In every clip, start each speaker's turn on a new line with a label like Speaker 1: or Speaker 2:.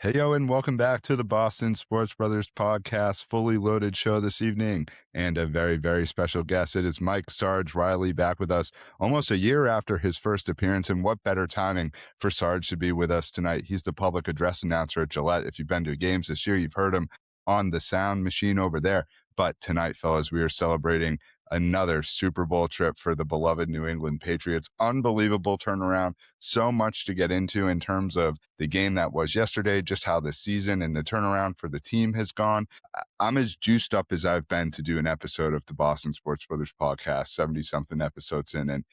Speaker 1: Hey, yo, and welcome back to the Boston Sports Brothers podcast, fully loaded show this evening, and a very, very special guest. It is Mike Sarge Riley back with us almost a year after his first appearance, and what better timing for Sarge to be with us tonight. He's the public address announcer at Gillette. If you've been to games this year, you've heard him on the sound machine over there. But tonight, fellas, we are celebrating another Super Bowl trip for the beloved New England Patriots. Unbelievable turnaround. So much to get into in terms of the game that was yesterday, just how the season and the turnaround for the team has gone. I'm as juiced up as I've been to do an episode of the Boston Sports Brothers podcast, 70-something episodes in, and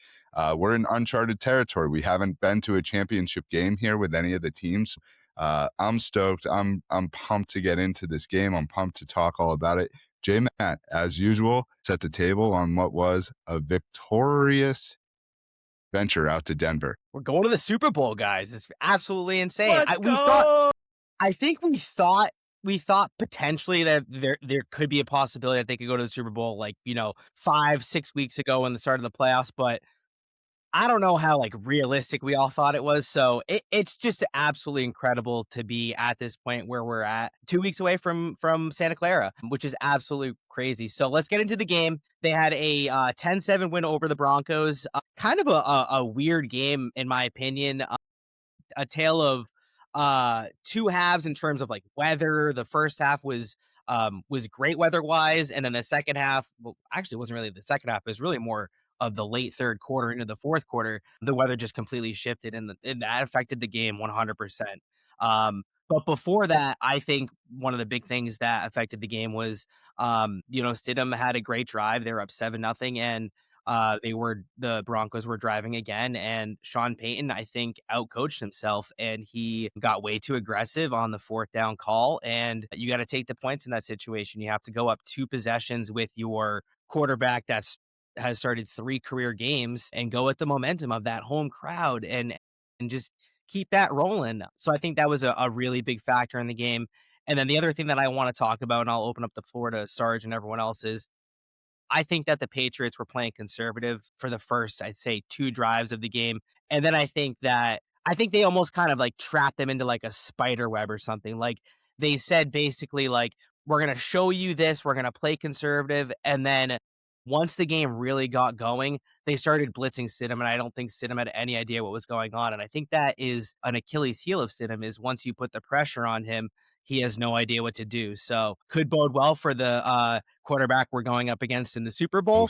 Speaker 1: we're in uncharted territory. We haven't been to a championship game here with any of the teams. I'm stoked. I'm pumped to get into this game. I'm pumped to talk all about it. J-Matt, as usual, set the table on what was a victorious venture out to Denver.
Speaker 2: We're going to the Super Bowl, guys. It's absolutely insane.
Speaker 3: Let's go!
Speaker 2: I think we thought potentially that there could be a possibility that they could go to the Super Bowl, 5-6 weeks ago when the start of the playoffs, but I don't know how realistic we all thought it was. So it's just absolutely incredible to be at this point where we're at 2 weeks away from Santa Clara, which is absolutely crazy. So let's get into the game. They had a 10-7 win over the Broncos. Kind of a weird game, in my opinion. A tale of two halves in terms of weather. The first half was great weather-wise, and then the second half, well, actually it wasn't really the second half. It was really more of the late third quarter into the fourth quarter. The weather just completely shifted, and that affected the game 100%. But before that, I think one of the big things that affected the game was, Stidham had a great drive. They were up 7-0, and the Broncos were driving again, and Sean Payton, I think, outcoached himself, and he got way too aggressive on the fourth down call. And you got to take the points in that situation. You have to go up 2 possessions with your quarterback has started 3 career games and go with the momentum of that home crowd and just keep that rolling. So I think that was a really big factor in the game. And then the other thing that I want to talk about, and I'll open up the floor to Sarge and everyone else, is I think that the Patriots were playing conservative for the first, I'd say, 2 drives of the game. And then I think they almost kind of trapped them into a spider web or something. They said basically we're going to show you this, we're going to play conservative. And then once the game really got going, they started blitzing Stidham, and I don't think Stidham had any idea what was going on. And I think that is an Achilles heel of Stidham, is once you put the pressure on him, he has no idea what to do. So could bode well for the quarterback we're going up against in the Super Bowl.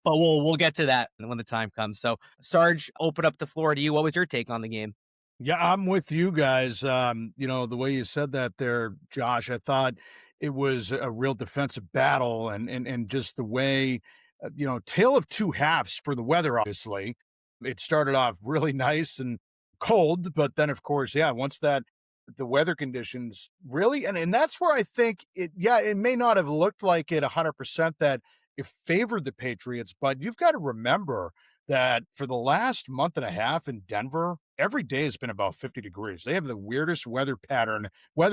Speaker 2: But we'll get to that when the time comes. So Sarge, open up the floor to you. What was your take on the game?
Speaker 3: Yeah, I'm with you guys. The way you said that there, Josh, I thought it was a real defensive battle, and just the way, tale of 2 halves for the weather, obviously. It started off really nice and cold, but then, of course, once the weather conditions really, and that's where I think it may not have looked like it 100% that it favored the Patriots, but you've got to remember that for the last month and a half in Denver, every day has been about 50 degrees. They have the weirdest weather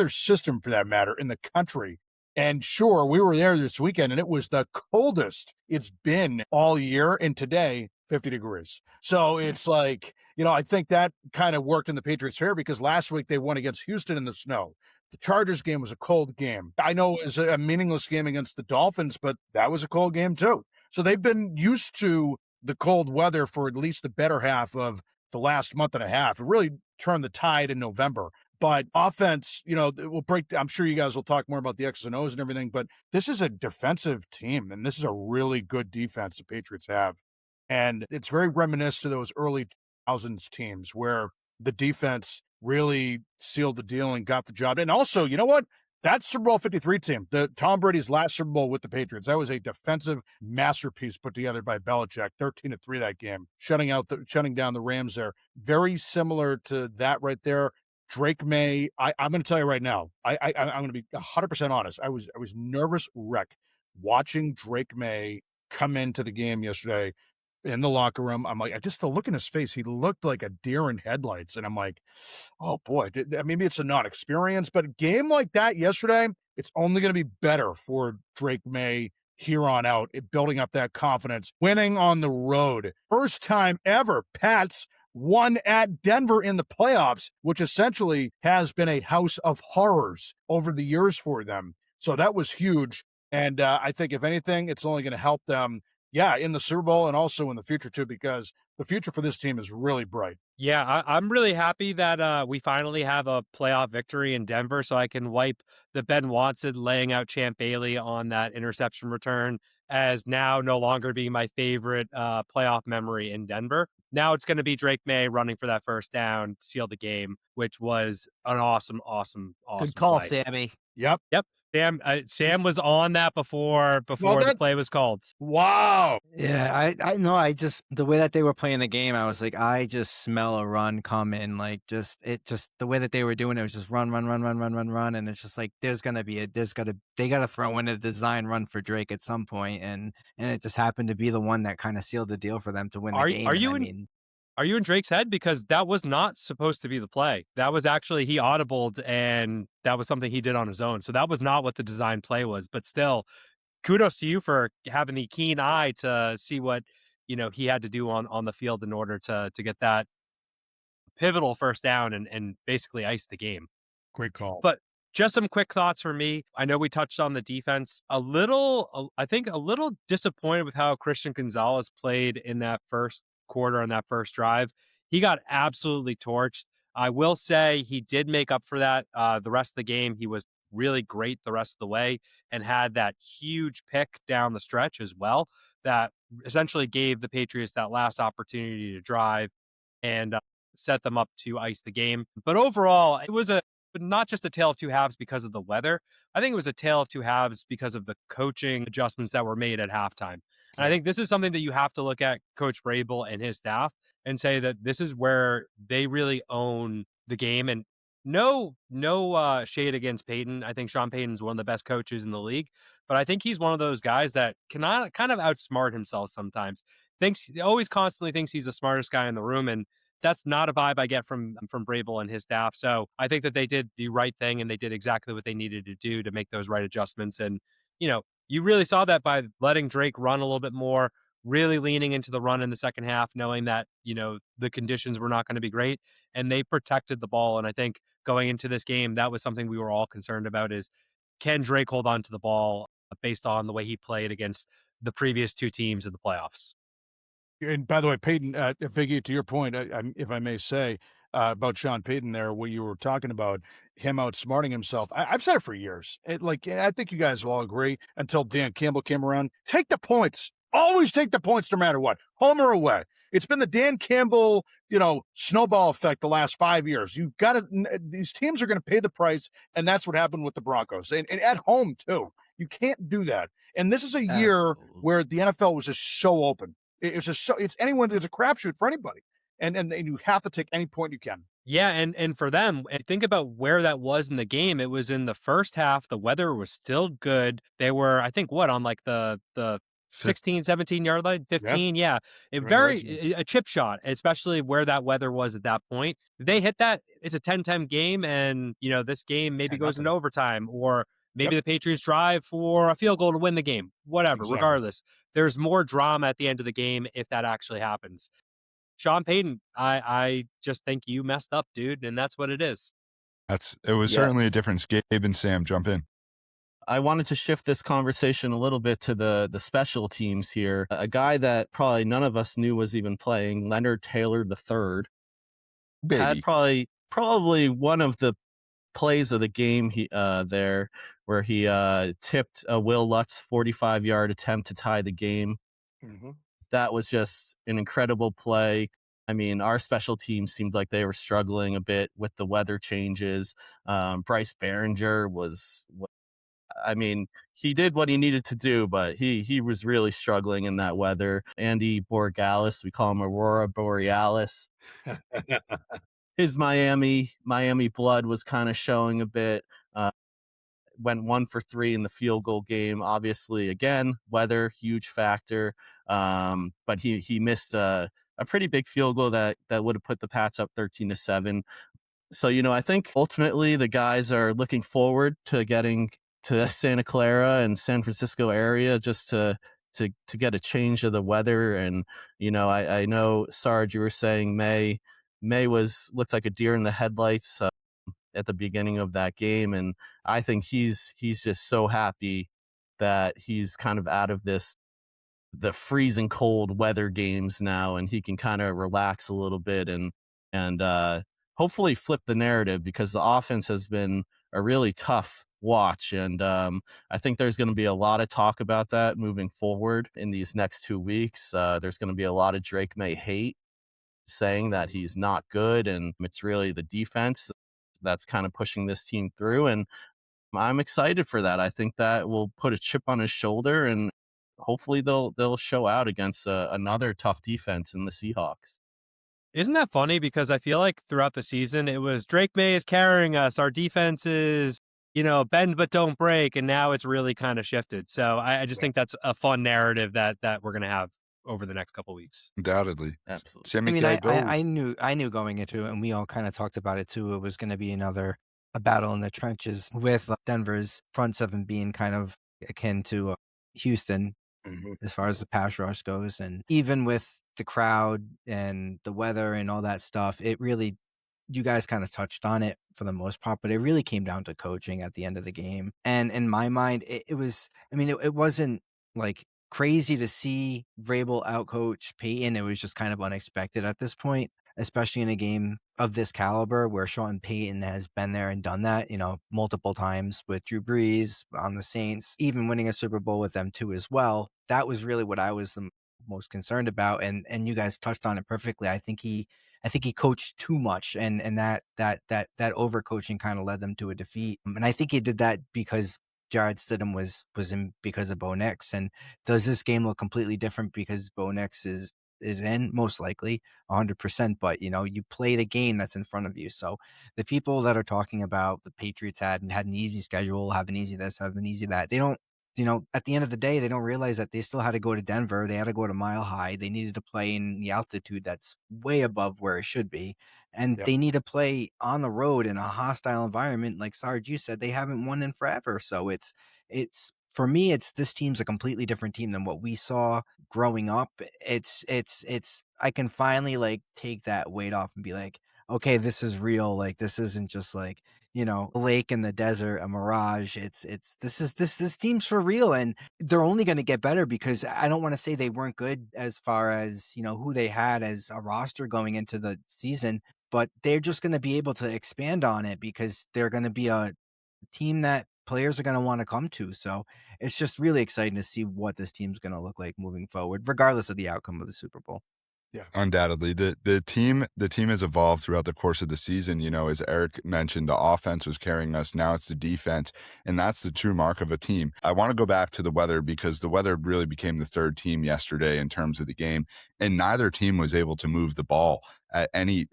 Speaker 3: system for that matter, in the country. And sure, we were there this weekend, and it was the coldest it's been all year. And today, 50 degrees. So it's I think that kind of worked in the Patriots' favor, because last week they won against Houston in the snow. The Chargers game was a cold game. I know it was a meaningless game against the Dolphins, but that was a cold game too. So they've been used to the cold weather for at least the better half of the last month and a half. It really turned the tide in November. But offense, I'm sure you guys will talk more about the X's and O's and everything, but this is a defensive team, and this is a really good defense the Patriots have. And it's very reminiscent to those early 2000s teams where the defense really sealed the deal and got the job. And also, you know what? That Super Bowl 53 team, the Tom Brady's last Super Bowl with the Patriots, that was a defensive masterpiece put together by Belichick. 13-3 that game, shutting down the Rams there. Very similar to that right there. Drake Maye, I'm going to tell you right now, I'm going to be 100% honest. I was nervous wreck watching Drake Maye come into the game yesterday in the locker room. I'm like, just the look in his face, he looked like a deer in headlights. And I'm like, oh boy, maybe it's a non-experience, but a game like that yesterday, it's only going to be better for Drake Maye here on out, building up that confidence, winning on the road. First time ever, Pats won at Denver in the playoffs, which essentially has been a house of horrors over the years for them. So that was huge. And I think, if anything, it's only going to help them, in the Super Bowl and also in the future, too, because the future for this team is really bright.
Speaker 4: Yeah, I'm really happy that we finally have a playoff victory in Denver, so I can wipe the Ben Watson laying out Champ Bailey on that interception return as now no longer being my favorite playoff memory in Denver. Now it's going to be Drake Maye running for that first down, seal the game, which was an awesome
Speaker 2: Good call,
Speaker 4: play.
Speaker 2: Sammy.
Speaker 3: Yep.
Speaker 4: Sam was on that before the play was called.
Speaker 3: Wow.
Speaker 5: Yeah, I know. I just, the way that they were playing the game, I was like, I just smell a run coming. Like, the way that they were doing it was just run. And it's just like, they got to throw in a design run for Drake at some point, and it just happened to be the one that kind of sealed the deal for them to win the game.
Speaker 4: Are you in Drake's head? Because that was not supposed to be the play. That was actually, he audibled, and that was something he did on his own. So that was not what the design play was. But still, kudos to you for having the keen eye to see what, he had to do on the field in order to get that pivotal first down and basically ice the game.
Speaker 3: Great call.
Speaker 4: But just some quick thoughts for me. I know we touched on the defense a little disappointed with how Christian Gonzalez played in that first quarter on that first drive. He got absolutely torched. I will say he did make up for that the rest of the game. He was really great the rest of the way and had that huge pick down the stretch as well that essentially gave the Patriots that last opportunity to drive and set them up to ice the game. But overall, it was not just a tale of two halves because of the weather. I think it was a tale of two halves because of the coaching adjustments that were made at halftime. And I think this is something that you have to look at Coach Vrabel and his staff and say that this is where they really own the game. And no shade against Peyton. I think Sean Payton's one of the best coaches in the league, but I think he's one of those guys that cannot kind of outsmart himself sometimes. Always constantly thinks he's the smartest guy in the room, and that's not a vibe I get from Vrabel and his staff. So I think that they did the right thing and they did exactly what they needed to do to make those right adjustments. And, you really saw that by letting Drake run a little bit more, really leaning into the run in the second half, knowing that, the conditions were not going to be great, and they protected the ball. And I think going into this game, that was something we were all concerned about is, can Drake hold on to the ball based on the way he played against the previous two teams in the playoffs?
Speaker 3: And by the way, Peyton, Biggie, to your point, if I may say, about Sean Payton there, what you were talking about, him outsmarting himself. I've said it for years. I think you guys will all agree until Dan Campbell came around. Take the points. Always take the points no matter what, home or away. It's been the Dan Campbell, snowball effect the last 5 years. You've got to, these teams are going to pay the price, and that's what happened with the Broncos. And at home, too. You can't do that. And this is a year where the NFL was just so open. It's a crapshoot for anybody. And you have to take any point you can.
Speaker 4: Yeah, and for them, think about where that was in the game. It was in the first half. The weather was still good. They were, I think, on like the 16, 17-yard line, 15. Yep. Yeah, a chip shot, especially where that weather was at that point. If they hit that, it's a 10-10 game, and this game maybe goes into overtime, or maybe the Patriots drive for a field goal to win the game. Whatever, regardless, there's more drama at the end of the game if that actually happens. Sean Payton, I just think you messed up, dude, and that's what it is.
Speaker 1: It was certainly a difference. Gabe and Sam, jump in.
Speaker 6: I wanted to shift this conversation a little bit to the special teams here. A guy that probably none of us knew was even playing, Leonard Taylor III, had probably one of the plays of the game there where he tipped a Will Lutz 45-yard attempt to tie the game. Mm-hmm. That was just an incredible play. I mean, our special teams seemed like they were struggling a bit with the weather changes. Bryce Behringer he did what he needed to do, but he was really struggling in that weather. Andy Borgalis, we call him Aurora Borealis. His Miami blood was kind of showing a bit. Went 1 for 3 in the field goal game. Obviously, again, weather, huge factor. But he missed a pretty big field goal that would have put the Pats up 13-7. So, I think ultimately the guys are looking forward to getting to Santa Clara and San Francisco area just to to get a change of the weather. And I know, Sarge, you were saying May looked like a deer in the headlights at the beginning of that game, and I think he's just so happy that he's kind of out of the freezing cold weather games now, and he can kind of relax a little bit and hopefully flip the narrative, because the offense has been a really tough watch. And I think there's going to be a lot of talk about that moving forward in these next 2 weeks. There's going to be a lot of Drake Maye hate, saying that he's not good, and it's really the defense that's kind of pushing this team through. And I'm excited for that. I think that will put a chip on his shoulder, and hopefully they'll show out against another tough defense in the Seahawks.
Speaker 4: Isn't that funny? Because I feel like throughout the season, it was Drake Maye is carrying us. Our defense is, bend but don't break. And now it's really kind of shifted. So I just think that's a fun narrative that we're going to have over the next couple of weeks.
Speaker 1: Undoubtedly.
Speaker 6: Absolutely.
Speaker 5: I knew going into it, and we all kind of talked about it too. It was going to be a battle in the trenches, with Denver's front seven being kind of akin to Houston as far as the pass rush goes. And even with the crowd and the weather and all that stuff, it really, you guys kind of touched on it for the most part, but it really came down to coaching at the end of the game. And in my mind, it wasn't like crazy to see Vrabel outcoach Peyton. It was just kind of unexpected at this point, especially in a game of this caliber where Sean Payton has been there and done that, multiple times with Drew Brees on the Saints, even winning a Super Bowl with them too as well. That was really what I was the most concerned about. And you guys touched on it perfectly. I think he coached too much, and that overcoaching kind of led them to a defeat. And I think he did that because Jarrett Stidham was in because of Bo Nix. And does this game look completely different because Bo Nix is in? Most likely 100%, but you play the game that's in front of you. So the people that are talking about the Patriots had an easy schedule, have an easy this, have an easy that, they don't, at the end of the day, they don't realize that they still had to go to Denver. They had to go to Mile High. They needed to play in the altitude that's way above where it should be. And they need to play on the road in a hostile environment. Like Sarge, you said, they haven't won in forever. So it's for me, this team's a completely different team than what we saw growing up. It's I can finally take that weight off and be like, okay, this is real. Like, this isn't just a lake in the desert, a mirage. This team's for real, and they're only going to get better, because I don't want to say they weren't good as far as, who they had as a roster going into the season, but they're just going to be able to expand on it because they're going to be a team that players are going to want to come to. So it's just really exciting to see what this team's going to look like moving forward, regardless of the outcome of the Super Bowl.
Speaker 1: Yeah, undoubtedly. The team has evolved throughout the course of the season. As Eric mentioned, the offense was carrying us. Now it's the defense, and that's the true mark of a team. I want to go back to the weather, because the weather really became the third team yesterday in terms of the game, and neither team was able to move the ball at any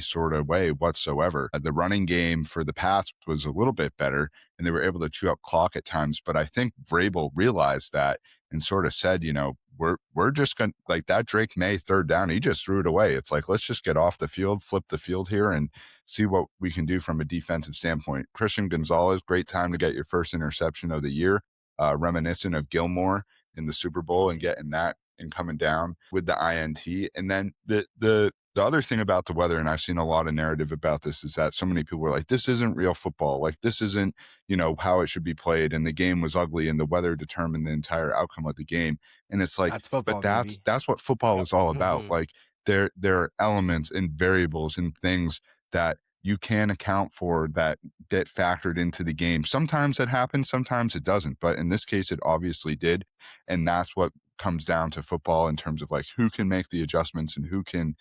Speaker 1: sort of way whatsoever. The running game for the Pats was a little bit better, and they were able to chew up clock at times. But I think Vrabel realized that and sort of said, we're just going to, like, that Drake Maye third down, he just threw it away. It's like, let's just get off the field, flip the field here, and see what we can do from a defensive standpoint. Christian Gonzalez, great time to get your first interception of the year, reminiscent of Gilmore in the Super Bowl and getting that and coming down with the INT. And then the other thing about the weather, and I've seen a lot of narrative about this, is that so many people were like, this isn't real football. Like, this isn't, how it should be played. And the game was ugly, and the weather determined the entire outcome of the game. And it's like,
Speaker 5: that's football,
Speaker 1: but that's what football is all about.
Speaker 4: Mm-hmm.
Speaker 1: Like, there are elements and variables and things that you can account for that get factored into the game. Sometimes it happens, sometimes it doesn't. But in this case, it obviously did. And that's what comes down to football in terms of like who can make the adjustments and who can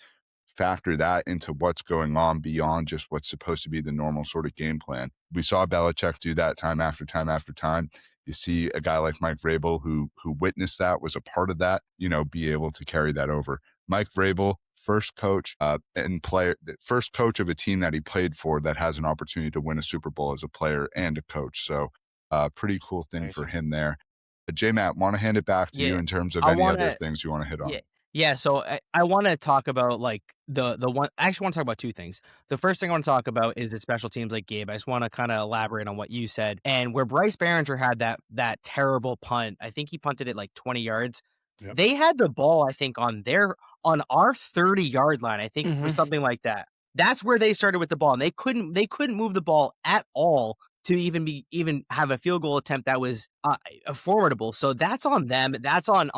Speaker 1: factor that into what's going on beyond just what's supposed to be the normal sort of game plan. We saw Belichick do that time after time after time. You see a guy like Mike Vrabel who witnessed that, was a part of that, be able to carry that over. Mike Vrabel, first coach of a team that he played for that has an opportunity to win a Super Bowl as a player and a coach. So pretty cool thing for him there. J-Matt, want to hand it back to you in terms of any other things you want to hit on.
Speaker 2: Yeah, so I want to talk about like the one. I actually want to talk about two things. The first thing I want to talk about is the special teams, like Gabe. I just want to kind of elaborate on what you said and where Bryce Behringer had that terrible punt. I think he punted it like 20 yards.
Speaker 3: Yep.
Speaker 2: They had the ball, I think, on our 30-yard line. I think it was something like that. That's where they started with the ball, and they couldn't move the ball at all to even have a field goal attempt that was formidable. So that's on them. That's on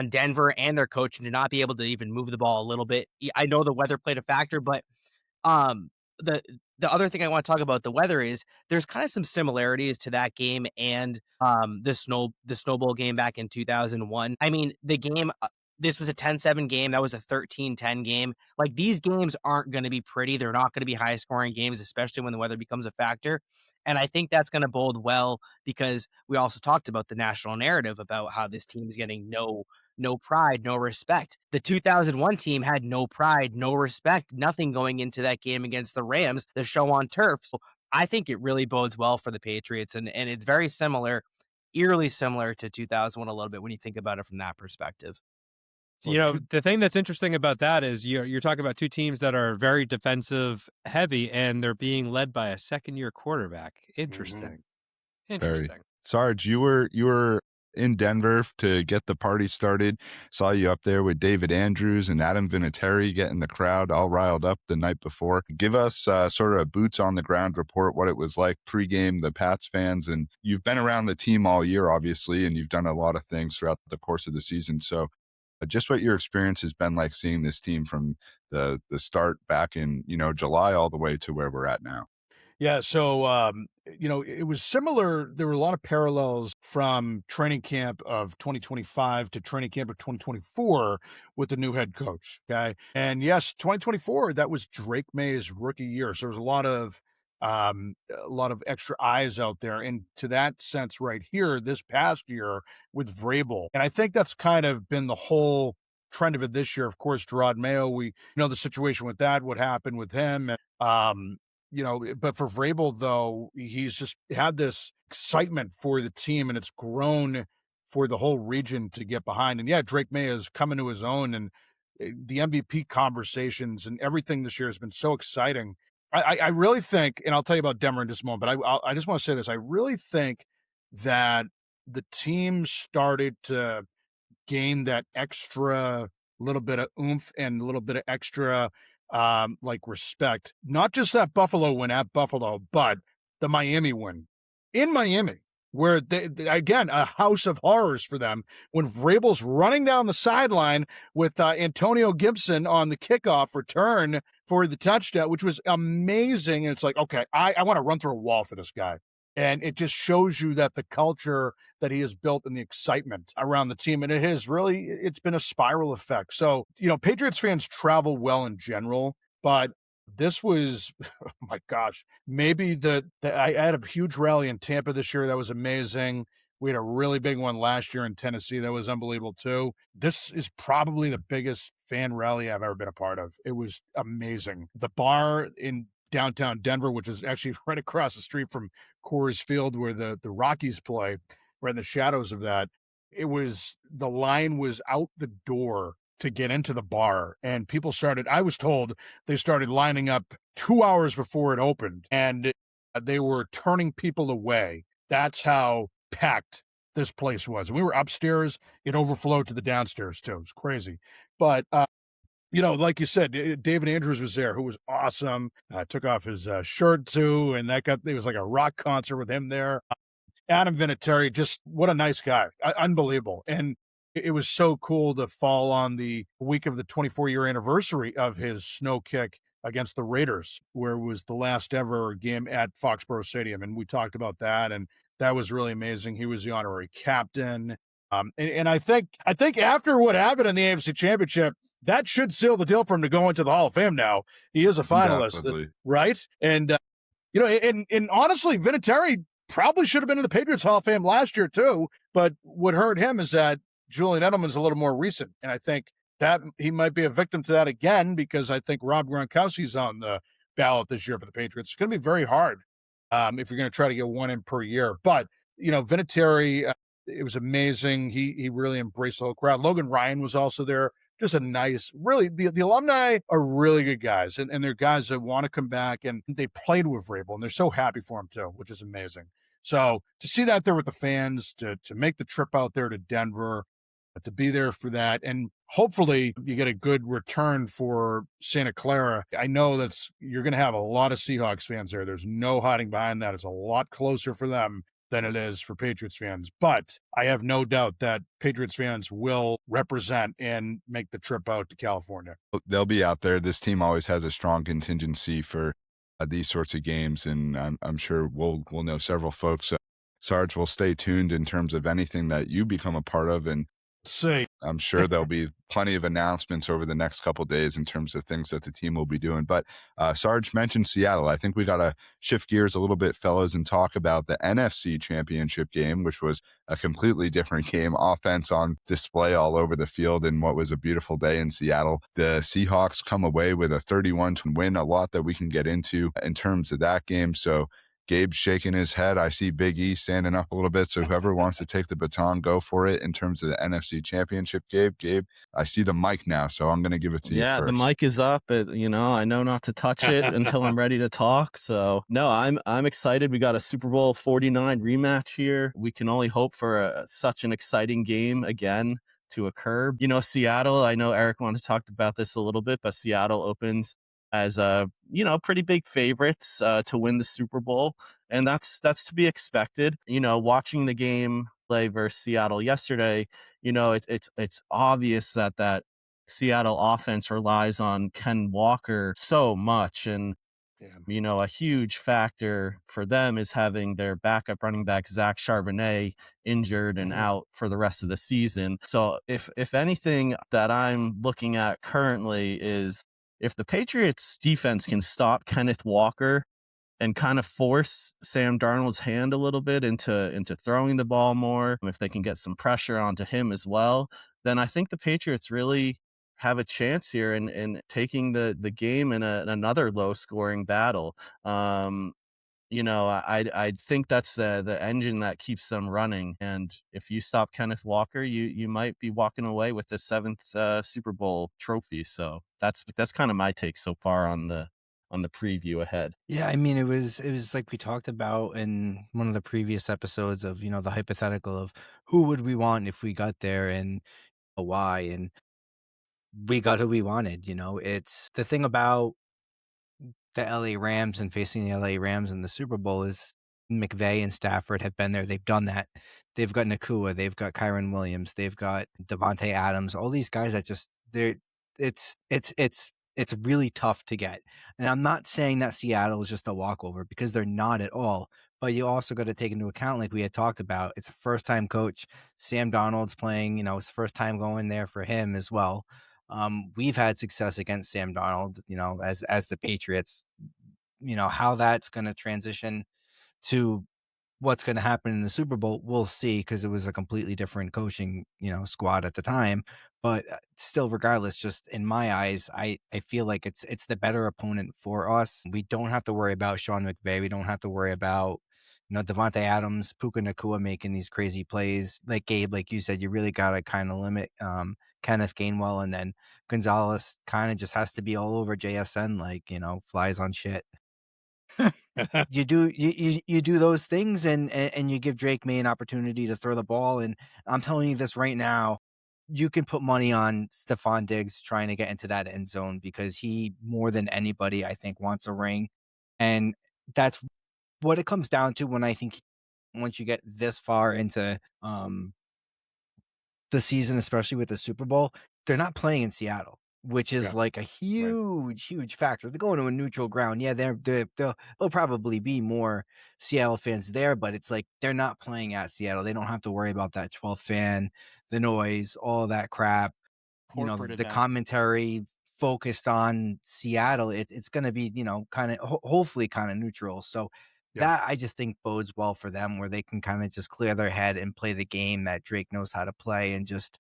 Speaker 2: Denver and their coaching to not be able to even move the ball a little bit. I know the weather played a factor, but um, the the other thing I want to talk about the weather is there's kind of some similarities to that game and the Snowball game back in 2001. I mean, the game this was a 10-7 game. That was a 13-10 game. Like, these games aren't going to be pretty. They're not going to be high scoring games, especially when the weather becomes a factor. And I think that's going to bode well because we also talked about the national narrative about how this team is getting no pride, no respect. The 2001 team had no pride, no respect, nothing going into that game against the Rams, the show on turf. So I think it really bodes well for the Patriots. And it's very similar, eerily similar to 2001 a little bit when you think about it from that perspective.
Speaker 4: You know, the thing that's interesting about that is you're talking about two teams that are very defensive heavy, and they're being led by a second-year quarterback. Interesting. Interesting.
Speaker 1: Sarge, you were in Denver to get the party started. Saw you up there with David Andrews and Adam Vinatieri getting the crowd all riled up the night before. Give us sort of a boots on the ground report, what it was like pregame, the Pats fans, and you've been around the team all year, obviously, and you've done a lot of things throughout the course of the season. So just what your experience has been like seeing this team from the start back in, July all the way to where we're at now.
Speaker 3: Yeah, so it was similar. There were a lot of parallels from training camp of 2025 to training camp of 2024 with the new head coach. Okay, and yes, 2024 that was Drake Maye's rookie year, so there was a lot of extra eyes out there. And to that sense, right here, this past year with Vrabel, and I think that's kind of been the whole trend of it this year. Of course, Gerard Mayo, we know the situation with that, what happened with him. But for Vrabel, though, he's just had this excitement for the team, and it's grown for the whole region to get behind. And yeah, Drake Maye is coming to his own, and the MVP conversations and everything this year has been so exciting. I really think, and I'll tell you about Denver in just a moment, but I just want to say this. I really think that the team started to gain that extra little bit of oomph and a little bit of extra respect, not just that Buffalo win at Buffalo, but the Miami win in Miami, where they again, a house of horrors for them when Vrabel's running down the sideline with Antonio Gibson on the kickoff return for the touchdown, which was amazing. And it's like, okay, I want to run through a wall for this guy. And it just shows you that the culture that he has built and the excitement around the team, and it's been a spiral effect. So, Patriots fans travel well in general, but this was, oh my gosh, maybe I had a huge rally in Tampa this year. That was amazing. We had a really big one last year in Tennessee. That was unbelievable too. This is probably the biggest fan rally I've ever been a part of. It was amazing. The bar in downtown Denver, which is actually right across the street from Coors Field where the Rockies play, right in the shadows of that. The line was out the door to get into the bar, and people I was told they started lining up 2 hours before it opened, and they were turning people away. That's how packed this place was. We were upstairs. It overflowed to the downstairs too. It was crazy. But like you said, David Andrews was there, who was awesome. Took off his shirt too, and it was like a rock concert with him there. Adam Vinatieri, just what a nice guy, unbelievable. And it was so cool to fall on the week of the 24-year anniversary of his snow kick against the Raiders, where it was the last ever game at Foxborough Stadium, and we talked about that, and that was really amazing. He was the honorary captain, and I think after what happened in the AFC Championship, that should seal the deal for him to go into the Hall of Fame now. He is a finalist, right? And, and honestly, Vinatieri probably should have been in the Patriots Hall of Fame last year too, but what hurt him is that Julian Edelman's a little more recent, and I think that he might be a victim to that again because I think Rob Gronkowski's on the ballot this year for the Patriots. It's going to be very hard if you're going to try to get one in per year. But, Vinatieri, it was amazing. He really embraced the whole crowd. Logan Ryan was also there just a nice, really, the alumni are really good guys, and they're guys that want to come back, and they played with Vrabel, and they're so happy for him too, which is amazing. So to see that there with the fans, to make the trip out there to Denver, to be there for that, and hopefully you get a good return for Santa Clara. I know you're going to have a lot of Seahawks fans there. There's no hiding behind that. It's a lot closer for them than it is for Patriots fans. But I have no doubt that Patriots fans will represent and make the trip out to California.
Speaker 1: They'll be out there. This team always has a strong contingency for these sorts of games, and I'm sure we'll know several folks. Sarge, will stay tuned in terms of anything that you become a part of, and I'm sure there'll be plenty of announcements over the next couple of days in terms of things that the team will be doing. But Sarge mentioned Seattle. I think we got to shift gears a little bit, fellas, and talk about the NFC Championship game, which was a completely different game. Offense on display all over the field in what was a beautiful day in Seattle. The Seahawks come away with a 31-to win, a lot that we can get into in terms of that game. So Gabe's shaking his head. I see Big E standing up a little bit. So whoever wants to take the baton, go for it in terms of the NFC Championship. Gabe, I see the mic now, so I'm going to give it to you first.
Speaker 6: Yeah, the mic is up. I know not to touch it until I'm ready to talk. So no, I'm excited. We got a Super Bowl 49 rematch here. We can only hope for such an exciting game again to occur. Seattle, I know Eric wanted to talk about this a little bit, but Seattle opens as pretty big favorites to win the Super Bowl, and that's to be expected. Watching the game play versus Seattle yesterday, it's obvious that Seattle offense relies on Ken Walker so much, and a huge factor for them is having their backup running back Zach Charbonnet injured and out for the rest of the season. So if anything that I'm looking at currently is, if the Patriots defense can stop Kenneth Walker and kind of force Sam Darnold's hand a little bit into throwing the ball more, if they can get some pressure onto him as well, then I think the Patriots really have a chance here in taking the game in another low scoring battle. I think that's the engine that keeps them running. And if you stop Kenneth Walker, you might be walking away with the 7th Super Bowl trophy. So that's kind of my take so far on the preview ahead.
Speaker 5: Yeah, I mean, it was like we talked about in one of the previous episodes of, the hypothetical of who would we want if we got there and why, and we got who we wanted. It's the thing about the LA Rams and facing the LA Rams in the Super Bowl is McVay and Stafford have been there. They've done that. They've got Nakua. They've got Kyron Williams. They've got Devontae Adams. All these guys that just it's really tough to get. And I'm not saying that Seattle is just a walkover, because they're not at all. But you also got to take into account, like we had talked about, it's a first-time coach. Sam Darnold's playing, it's the first time going there for him as well. We've had success against Sam Darnold, as the Patriots. How that's going to transition to what's going to happen in the Super Bowl, we'll see, because it was a completely different coaching, squad at the time. But still, regardless, just in my eyes, I feel like it's the better opponent for us. We don't have to worry about Sean McVay. We don't have to worry about Devontae Adams, Puka Nakua making these crazy plays. Like Gabe, like you said, you really got to kind of limit Kenneth Gainwell, and then Gonzalez kind of just has to be all over JSN, like, flies on shit. You do those things, and you give Drake Maye an opportunity to throw the ball. And I'm telling you this right now, you can put money on Stephon Diggs trying to get into that end zone, because he, more than anybody, I think, wants a ring. And that's what it comes down to when I think once you get this far into the season, especially with the Super Bowl, they're not playing in Seattle, which is like a huge factor. They're going to a neutral ground. Yeah, there'll probably be more Seattle fans there, but it's like they're not playing at Seattle. They don't have to worry about that 12th fan, the noise, all that crap. The commentary focused on Seattle. It's going to be, kind of hopefully kind of neutral. So that I just think bodes well for them, where they can kind of just clear their head and play the game that Drake knows how to play, and just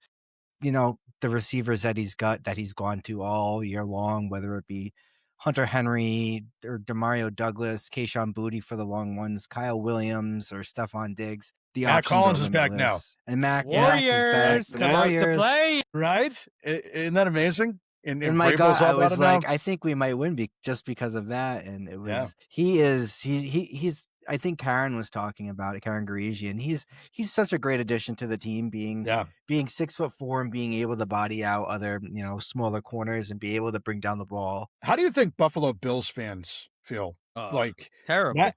Speaker 5: the receivers that he's got, that he's gone to all year long, whether it be Hunter Henry or Demario Douglas, Kayshon Boutte for the long ones, Kyle Williams or Stephon Diggs. The
Speaker 3: Matt
Speaker 5: options
Speaker 3: Collins
Speaker 5: are
Speaker 3: is back
Speaker 5: limitless. And Mac is
Speaker 4: Warriors
Speaker 5: back.
Speaker 4: come out to play.
Speaker 3: Right? Isn't that amazing? And
Speaker 5: my
Speaker 3: Vrabel's
Speaker 5: God,
Speaker 3: all
Speaker 5: I
Speaker 3: about
Speaker 5: was
Speaker 3: it
Speaker 5: like,
Speaker 3: now?
Speaker 5: I think we might win just because of that. And it was,
Speaker 3: Yeah.
Speaker 5: he's, I think Karen was talking about it, Karen Garigi, and he's such a great addition to the team, being 6'4" and being able to body out other, smaller corners and be able to bring down the ball.
Speaker 3: How do you think Buffalo Bills fans feel? Like
Speaker 2: terrible.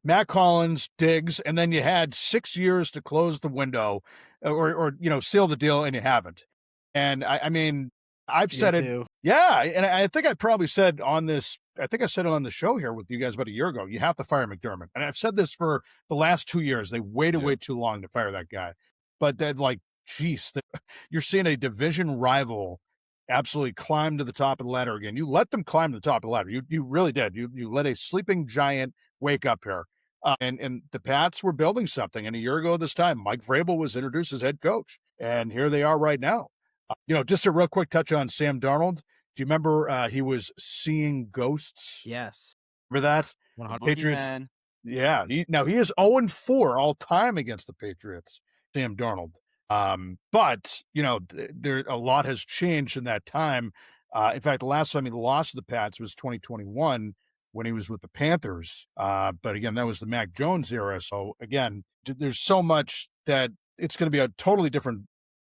Speaker 3: Matt Collins, Diggs, and then you had 6 years to close the window or seal the deal, and you haven't. And I mean, I've said it.
Speaker 5: Too.
Speaker 3: Yeah. And I think I probably said on this, I think I said it on the show here with you guys about a year ago, you have to fire McDermott. And I've said this for the last 2 years. They waited way too long to fire that guy. But then, like, geez, you're seeing a division rival absolutely climb to the top of the ladder again. You let them climb to the top of the ladder. You really did. You let a sleeping giant wake up here. And the Pats were building something. And a year ago this time, Mike Vrabel was introduced as head coach. And here they are right now. Just a real quick touch on Sam Darnold. Do you remember he was seeing ghosts?
Speaker 2: Yes.
Speaker 3: Remember that?
Speaker 2: 100%.
Speaker 3: Patriots. Yeah. He is 0-4 all time against the Patriots, Sam Darnold. But there a lot has changed in that time. In fact, the last time he lost to the Pats was 2021 when he was with the Panthers. But again, that was the Mac Jones era. So again, there's so much that it's going to be a totally different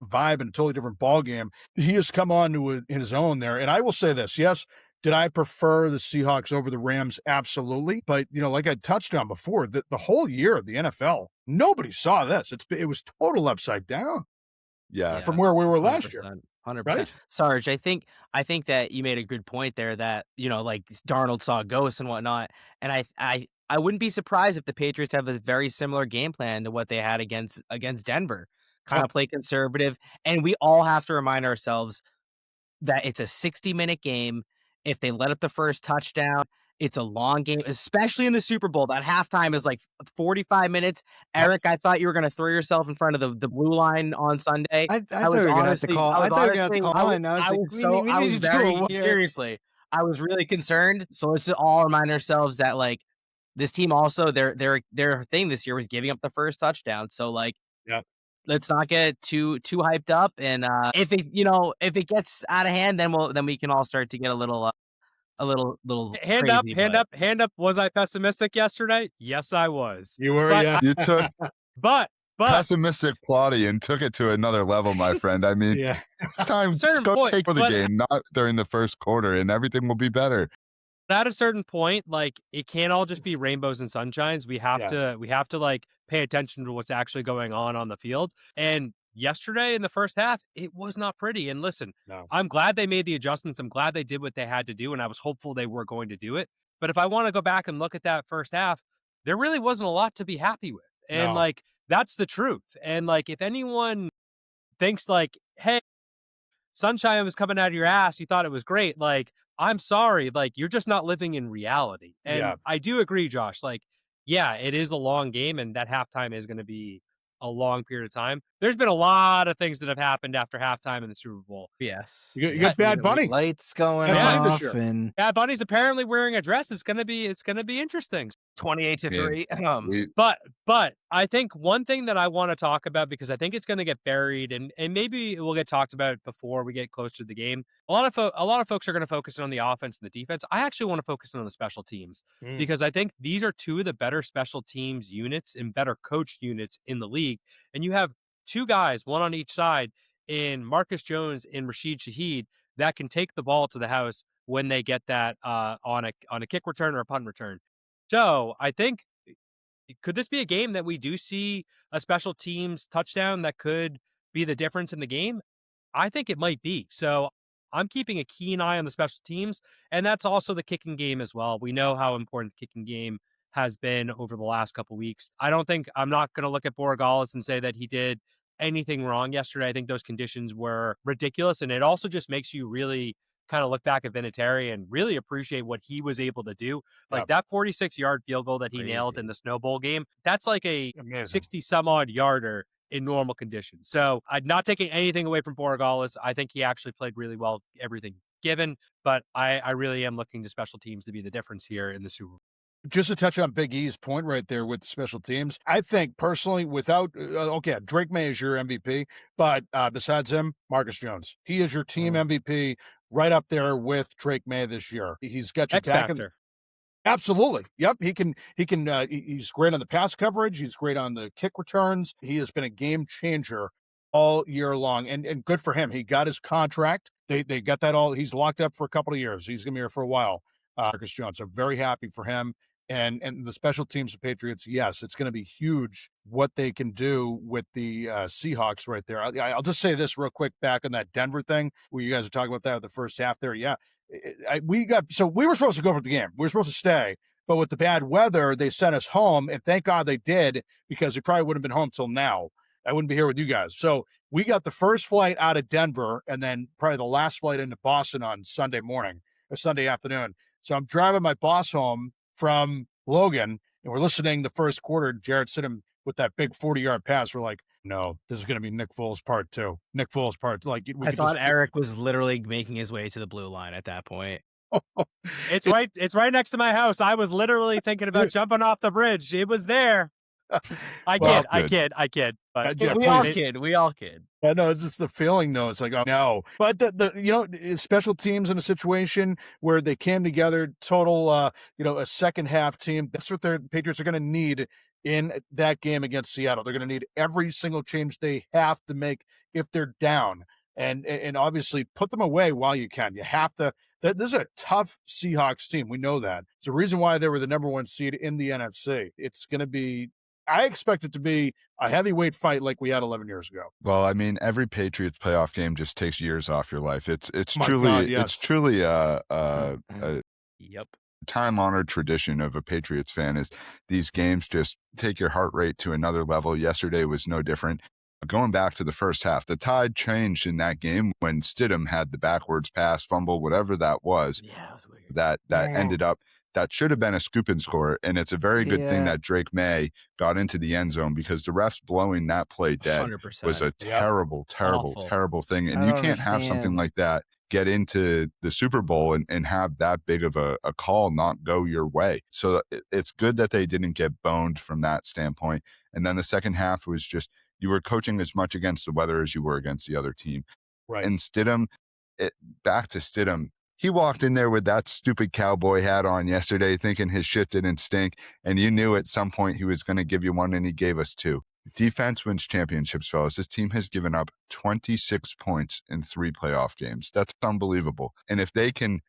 Speaker 3: vibe and a totally different ball game. He has come on to his own there. And I will say this, yes, did I prefer the Seahawks over the Rams? Absolutely. But, like I touched on before, the whole year of the NFL, nobody saw this. It was total upside down.
Speaker 1: Yeah.
Speaker 3: From where we were last year.
Speaker 2: 100%.
Speaker 3: Right?
Speaker 2: Sarge, I think that you made a good point there that, like Darnold saw ghosts and whatnot. And I wouldn't be surprised if the Patriots have a very similar game plan to what they had against Denver. Kind of play conservative. And we all have to remind ourselves that it's a 60-minute game. If they let up the first touchdown, it's a long game, especially in the Super Bowl. That halftime is like 45 minutes. Eric, I thought you were going to throw yourself in front of the blue line on Sunday.
Speaker 5: I thought we were going to have to call. I thought we were going to have to call in.
Speaker 2: Seriously, I was really concerned. So let's just all remind ourselves that, like, this team also, their thing this year was giving up the first touchdown. So, like, let's not get too hyped up. And if it gets out of hand, then we can all start to get a little
Speaker 4: hand
Speaker 2: crazy,
Speaker 4: up. Was I pessimistic yesterday? Yes, I was.
Speaker 3: You were.
Speaker 4: But
Speaker 3: yeah.
Speaker 1: You took
Speaker 4: but
Speaker 1: pessimistic plotty and took it to another level, my friend. I mean, it's time to go take for the game, not during the first quarter, and everything will be better.
Speaker 4: At a certain point, like, it can't all just be rainbows and sunshines. We have to like pay attention to what's actually going on the field. And yesterday in the first half, it was not pretty. And listen, I'm glad they made the adjustments. I'm glad they did what they had to do, and I was hopeful they were going to do it. But if I want to go back and look at that first half, there really wasn't a lot to be happy with. And like, that's the truth. And like, if anyone thinks like, hey, sunshine was coming out of your ass, you thought it was great, like, I'm sorry, like, you're just not living in reality. And I do agree, Josh, like, yeah, it is a long game, and that halftime is going to be a long period of time. There's been a lot of things that have happened after halftime in the Super Bowl.
Speaker 2: Yes.
Speaker 3: You got Bad Bunny.
Speaker 5: Lights going
Speaker 3: Bad Bunny
Speaker 5: off.
Speaker 3: this year.
Speaker 5: And
Speaker 4: Bad Bunny's apparently wearing a dress. It's going to be interesting.
Speaker 2: 28-3.
Speaker 4: But I think one thing that I want to talk about, because I think it's going to get buried, and maybe it will get talked about before we get closer to the game. A lot of folks are going to focus on the offense and the defense. I actually want to focus on the special teams because I think these are two of the better special teams units and better coached units in the league. And you have two guys, one on each side, in Marcus Jones and Rashid Shaheed, that can take the ball to the house when they get that on a kick return or a punt return. So I think, could this be a game that we do see a special teams touchdown that could be the difference in the game? I think it might be. So I'm keeping a keen eye on the special teams, and that's also the kicking game as well. We know how important the kicking game has been over the last couple weeks. I'm not going to look at Borregales and say that he did anything wrong yesterday. I think those conditions were ridiculous, and it also just makes you really kind of look back at Vinatieri and really appreciate what he was able to do. Like that 46-yard field goal that he nailed in the Snow Bowl game, that's like a 60-some-odd yarder in normal conditions. So I'm not taking anything away from Borregales. I think he actually played really well, everything given, but I really am looking to special teams to be the difference here in the Super Bowl.
Speaker 3: Just to touch on Big E's point right there with the special teams, I think personally, without Drake Maye is your MVP, but besides him, Marcus Jones, he is your team MVP, right up there with Drake Maye this year. He's got your
Speaker 4: X
Speaker 3: back.
Speaker 4: factor.
Speaker 3: Absolutely. Yep. He can, he's great on the pass coverage. He's great on the kick returns. He has been a game changer all year long, and good for him. He got his contract. They got that all. He's locked up for a couple of years. He's going to be here for a while. Marcus Jones. I'm very happy for him. And the special teams of Patriots, yes, it's going to be huge what they can do with the Seahawks right there. I'll just say this real quick back on that Denver thing where you guys are talking about that at the first half there. Yeah, we were supposed to go for the game. We were supposed to stay, but with the bad weather, they sent us home, and thank God they did, because we probably wouldn't have been home till now. I wouldn't be here with you guys. So we got the first flight out of Denver, and then probably the last flight into Boston on Sunday morning or Sunday afternoon. So I'm driving my boss home from Logan, and we're listening the first quarter. Jared Stidham with that big 40-yard pass. We're like, no, this is going to be Nick Foles part 2. Nick Foles part 2. Like,
Speaker 2: I thought Eric was literally making his way to the blue line at that point.
Speaker 4: It's right next to my house. I was literally thinking about jumping off the bridge. It was there. I kid. But
Speaker 2: we all kid.
Speaker 3: Yeah, no, it's just the feeling, though. It's like, oh no. But the special teams in a situation where they came together, total, a second half team. That's what the Patriots are going to need in that game against Seattle. They're going to need every single change they have to make if they're down, and obviously put them away while you can. You have to. This is a tough Seahawks team. We know that. It's the reason why they were the number 1 seed in the NFC. It's going to be. I expect it to be a heavyweight fight like we had 11 years ago.
Speaker 1: Well, I mean, every Patriots playoff game just takes years off your life. It's
Speaker 3: My
Speaker 1: truly
Speaker 3: God, yes.
Speaker 1: it's truly a
Speaker 2: Yep.
Speaker 1: time-honored tradition of a Patriots fan is these games just take your heart rate to another level. Yesterday was no different. Going back to the first half, the tide changed in that game when Stidham had the backwards pass, fumble, whatever that was.
Speaker 2: Yeah, that was weird.
Speaker 1: That ended up. That should have been a scoop and score, and it's a very good thing that Drake Maye got into the end zone, because the refs blowing that play dead
Speaker 2: 100%.
Speaker 1: was a terrible thing. And
Speaker 5: I
Speaker 1: you
Speaker 5: don't
Speaker 1: can't have something
Speaker 5: understand.
Speaker 1: like that get into the Super Bowl and have that big of a call not go your way. So it's good that they didn't get boned from that standpoint. And then the second half was just, you were coaching as much against the weather as you were against the other team.
Speaker 3: Right.
Speaker 1: And Stidham, back to Stidham, he walked in there with that stupid cowboy hat on yesterday thinking his shit didn't stink, and you knew at some point he was going to give you one, and he gave us 2. Defense wins championships, fellas. This team has given up 26 points in 3 playoff games. That's unbelievable. And if they can,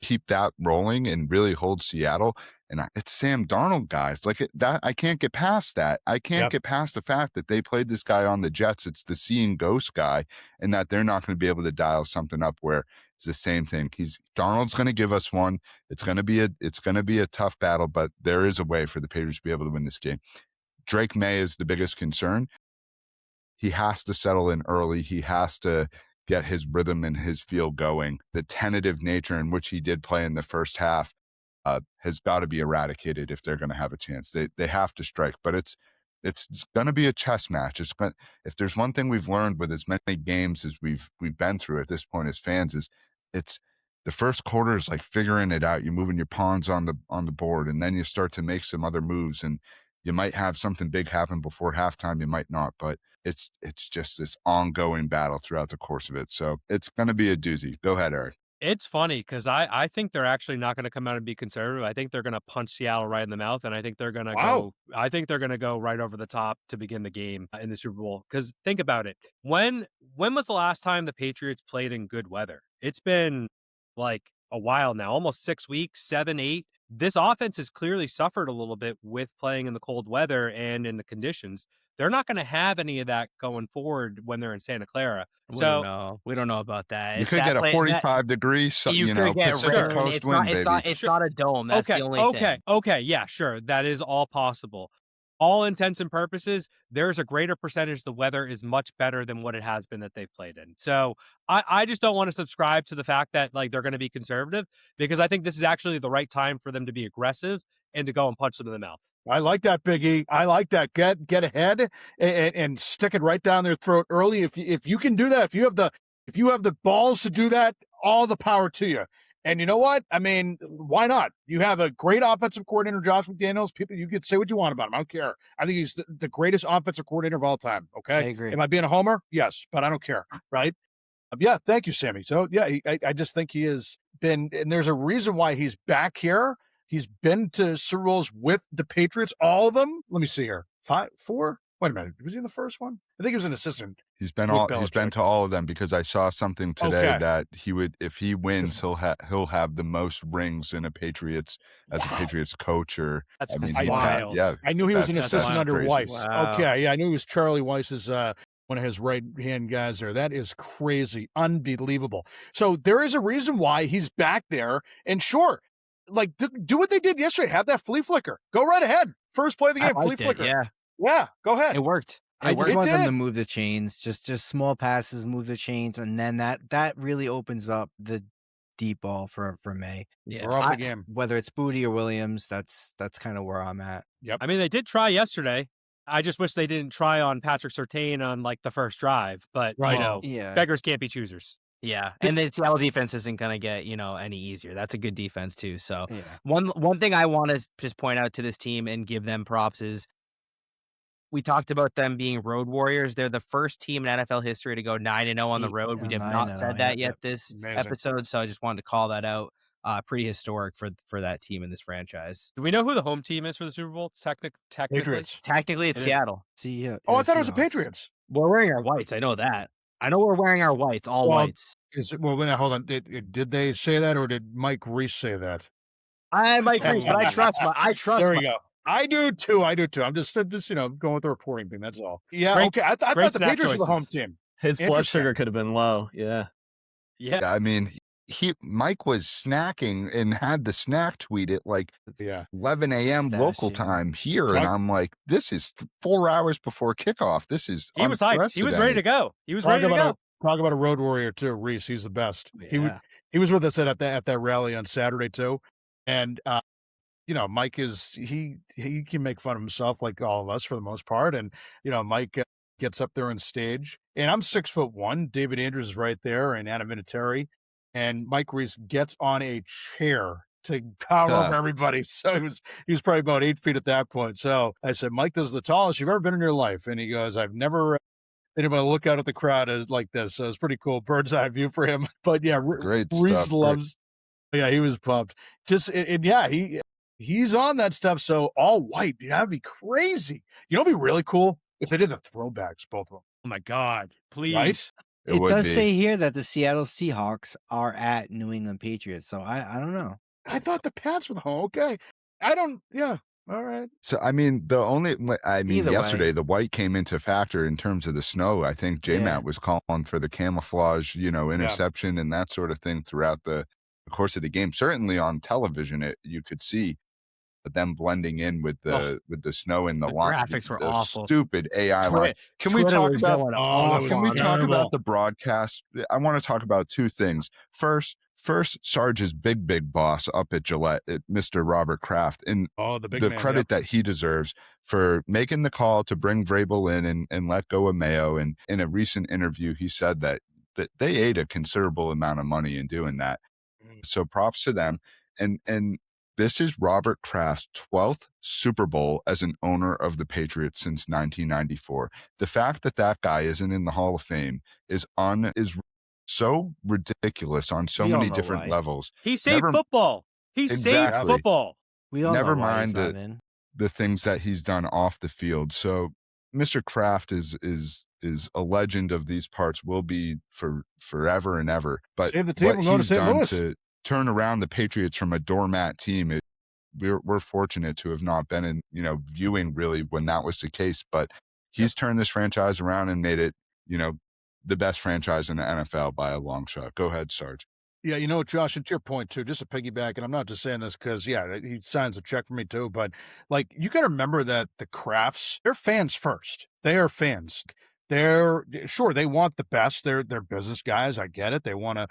Speaker 1: keep that rolling and really hold Seattle, and it's Sam Darnold, guys. Like that, I can't get past that. I can't get past the fact that they played this guy on the Jets. It's the seeing ghost guy, and that they're not going to be able to dial something up where it's the same thing. Darnold's going to give us one. It's going to be a tough battle, but there is a way for the Patriots to be able to win this game. Drake Maye is the biggest concern. He has to settle in early. He has to get his rhythm and his feel going. The tentative nature in which he did play in the first half has got to be eradicated if they're going to have a chance. They have to strike, but it's going to be a chess match. If there's one thing we've learned with as many games as we've been through at this point as fans, is it's the first quarter is like figuring it out. You're moving your pawns on the board, and then you start to make some other moves, and you might have something big happen before halftime. You might not, but it's just this ongoing battle throughout the course of it. So it's going to be a doozy. Go ahead, Eric.
Speaker 4: It's funny because I think they're actually not going to come out and be conservative. I think they're going to punch Seattle right in the mouth, and I think they're going to go. I think they're going to go right over the top to begin the game in the Super Bowl. Because think about it: when was the last time the Patriots played in good weather? It's been like a while now, almost 6 weeks, 7, 8. This offense has clearly suffered a little bit with playing in the cold weather and in the conditions. They're not going to have any of that going forward when they're in Santa Clara.
Speaker 2: We don't know about that.
Speaker 1: You could get a 45 degree, Pacific Coast wind, baby.
Speaker 2: It's not a dome. That's the only thing.
Speaker 4: Okay, yeah, sure. That is all possible. All intents and purposes, there's a greater percentage the weather is much better than what it has been that they've played in. So I just don't want to subscribe to the fact that like they're going to be conservative, because I think this is actually the right time for them to be aggressive and to go and punch them in the mouth.
Speaker 3: I like that, Big E. I like that. Get ahead and stick it right down their throat early. If you can do that, if you have the balls to do that, all the power to you. And you know what? I mean, why not? You have a great offensive coordinator, Josh McDaniels. People, you could say what you want about him. I don't care. I think he's the greatest offensive coordinator of all time. Okay.
Speaker 5: I agree.
Speaker 3: Am I being a homer? Yes, but I don't care. Right. Yeah. Thank you, Sammy. So yeah, I just think he has been, and there's a reason why he's back here. He's been to Super Bowls with the Patriots, all of them. Let me see here. 5, 4. Wait a minute. Was he in the first one? I think he was an assistant.
Speaker 1: He's been to all of them, because I saw something today that he would, if he wins, he'll have the most rings in a Patriots as a Patriots coach. Or
Speaker 4: That's
Speaker 3: wild. I knew he was an assistant under Weiss. Wow. Okay, yeah, I knew he was Charlie Weiss's one of his right hand guys there. That is crazy, unbelievable. So there is a reason why he's back there. And sure, like do what they did yesterday. Have that flea flicker. Go right ahead. First play of the game, flea flicker. Yeah, go ahead.
Speaker 2: It worked.
Speaker 5: I just want them to move the chains, just small passes, move the chains, and then that really opens up the deep ball for May.
Speaker 3: Yeah, we're off the game.
Speaker 5: Whether it's Booty or Williams, that's kind of where I'm at.
Speaker 3: Yep.
Speaker 4: I mean, they did try yesterday. I just wish they didn't try on Patrick Surtain on like the first drive. But beggars can't be choosers.
Speaker 2: Yeah, and the Seattle defense isn't going to get, any easier. That's a good defense too. So one thing I want to just point out to this team and give them props is, we talked about them being road warriors. They're the first team in NFL history to go 9-0 on the road. We have not said that yet this episode, so I just wanted to call that out. Pretty historic for that team in this franchise.
Speaker 4: Do we know who the home team is for the Super Bowl? Technically,
Speaker 3: Patriots.
Speaker 2: Technically, it's Seattle.
Speaker 3: I thought it was the Patriots.
Speaker 2: We're wearing our whites. I know that. I know we're wearing our whites, all whites.
Speaker 3: Hold on. Did they say that, or did Mike Reese say that?
Speaker 2: Mike Reese, but I trust.
Speaker 3: There we go. I do too. I'm just going with the reporting thing. That's all. Yeah. Okay. I thought the Patriots were the home team.
Speaker 6: His blood sugar could have been low. Yeah.
Speaker 1: I mean, Mike was snacking and had the snack tweet at 11 a.m. local time here, and I'm like, this is 4 hours before kickoff. This is
Speaker 4: he was hyped. He was ready to go.
Speaker 3: Talk about a road warrior too, Reese. He's the best. Yeah. He was with us at that rally on Saturday too, and. Mike he can make fun of himself like all of us for the most part. And, Mike gets up there on stage, and I'm 6'1". David Andrews is right there, and Adam Vinatieri, and Mike Reese gets on a chair to power up everybody. So he was probably about 8 feet at that point. So I said, Mike, this is the tallest you've ever been in your life. And he goes, I've never been able to look out at the crowd like this. So it's pretty cool. Bird's eye view for him. But yeah,
Speaker 1: great
Speaker 3: Reese
Speaker 1: stuff.
Speaker 3: loves. Yeah, he was pumped. He's on that stuff, so all white. That'd be crazy. It'd be really cool if they did the throwbacks, both of them.
Speaker 4: Oh my God, please!
Speaker 3: Right?
Speaker 5: It does say here that the Seattle Seahawks are at New England Patriots, so I don't know.
Speaker 3: I thought the Pats were the home. Okay, I don't. Yeah, all right.
Speaker 1: So yesterday the white came into factor in terms of the snow. I think J-Matt was calling for the camouflage, interception and that sort of thing throughout the course of the game. Certainly on television, you could see them blending in with the snow in the line.
Speaker 2: Graphics were awful.
Speaker 1: Stupid AI line. Can we talk about the broadcast? I want to talk about two things. First, Sarge's big boss up at Gillette, Mr. Robert Kraft, and the credit that he deserves for making the call to bring Vrabel in and let go of Mayo. And in a recent interview, he said that they ate a considerable amount of money in doing that. So props to them. And this is Robert Kraft's 12th Super Bowl as an owner of the Patriots since 1994. The fact that guy isn't in the Hall of Fame is so ridiculous on so many different levels.
Speaker 4: He saved football. He saved football.
Speaker 5: We all
Speaker 1: never mind the things that he's done off the field. So Mr. Kraft is a legend of these parts, will be for forever and ever. But
Speaker 3: save the table,
Speaker 1: what he's done to turn around the Patriots from a doormat team, we're fortunate to have not been in viewing really when that was the case. But he's turned this franchise around and made it the best franchise in the NFL by a long shot. Go ahead, Sarge.
Speaker 3: Yeah, Josh, it's your point too, just to piggyback, and I'm not just saying this because, he signs a check for me too, but you got to remember that the Crafts, they're fans first. They are fans. They want the best. They're business guys. I get it. They want to,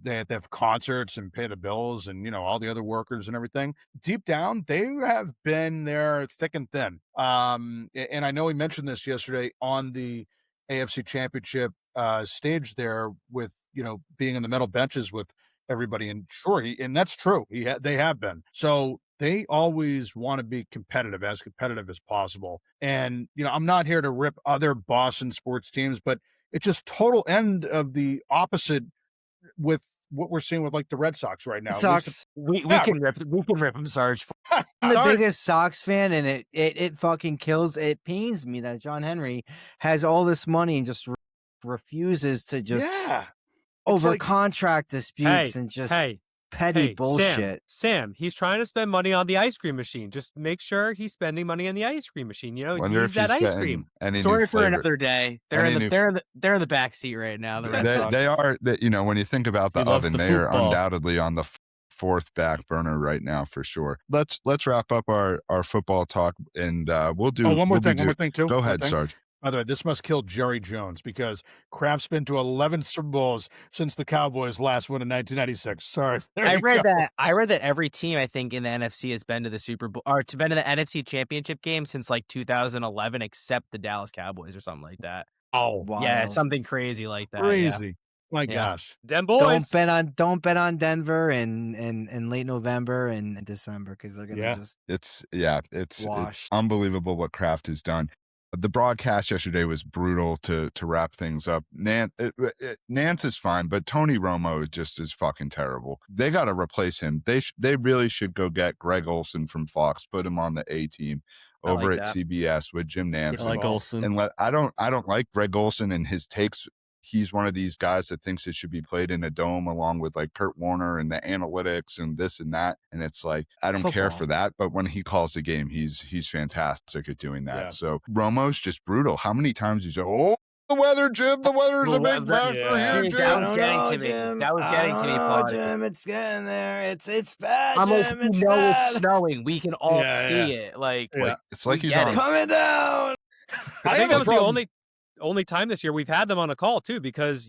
Speaker 3: they have concerts and pay the bills and, all the other workers and everything. Deep down, they have been there thick and thin. And I know we mentioned this yesterday on the AFC Championship stage there with, being in the metal benches with everybody. And sure, and that's true. They have been. So they always want to be as competitive as possible. And, I'm not here to rip other Boston sports teams, but it's just total end of the opposite with what we're seeing with like the Red Sox right now.
Speaker 5: Sox.
Speaker 2: We can rip them, Sarge.
Speaker 5: I'm the biggest Sox fan, and it fucking kills. It pains me that John Henry has all this money and just refuses to just over contract disputes and just petty bullshit.
Speaker 4: Sam, he's trying to spend money on the ice cream machine. Just make sure he's spending money on the ice cream machine. Use that ice cream.
Speaker 2: Story for another day. They're in the back seat right now.
Speaker 1: They are. When you think about the oven, they are undoubtedly on the fourth back burner right now for sure. Let's wrap up our football talk, and we'll do.
Speaker 3: One more thing too.
Speaker 1: Go ahead, Sarge.
Speaker 3: By the way, this must kill Jerry Jones because Kraft's been to 11 Super Bowls since the Cowboys last won in 1996. Sorry.
Speaker 2: I read that every team, I think, in the NFC has been to the Super Bowl or been to the NFC Championship game since like 2011, except the Dallas Cowboys or something like that.
Speaker 3: Oh, wow.
Speaker 2: Yeah, something crazy like that.
Speaker 3: Crazy.
Speaker 2: Yeah.
Speaker 3: My gosh.
Speaker 4: Dem boys.
Speaker 5: Don't bet on Denver in late November and December because they're gonna
Speaker 1: it's unbelievable what Kraft has done. The broadcast yesterday was brutal to wrap things up. Nance is fine, but Tony Romo is fucking terrible. They got to replace him. They really should go get Greg Olson from Fox, put him on the A team over at CBS with Jim Nance.
Speaker 6: I like Olson.
Speaker 1: And I don't like Greg Olson and his takes. He's one of these guys that thinks it should be played in a dome along with like Kurt Warner and the analytics and this and that. And it's like, I don't care for that. But when he calls the game, he's fantastic at doing that. Yeah. So Romo's just brutal. How many times you say, "Oh, the weather, Jim, the weather's a big factor here, Jim."
Speaker 2: That was getting to me. That was getting to me, Paul.
Speaker 5: Jim, it's getting there. It's bad,
Speaker 2: I'm
Speaker 5: Jim.
Speaker 2: like, it's snowing. We can all see it. Like
Speaker 1: it's like he's
Speaker 5: coming down.
Speaker 4: I think that was the only time this year we've had them on a call too, because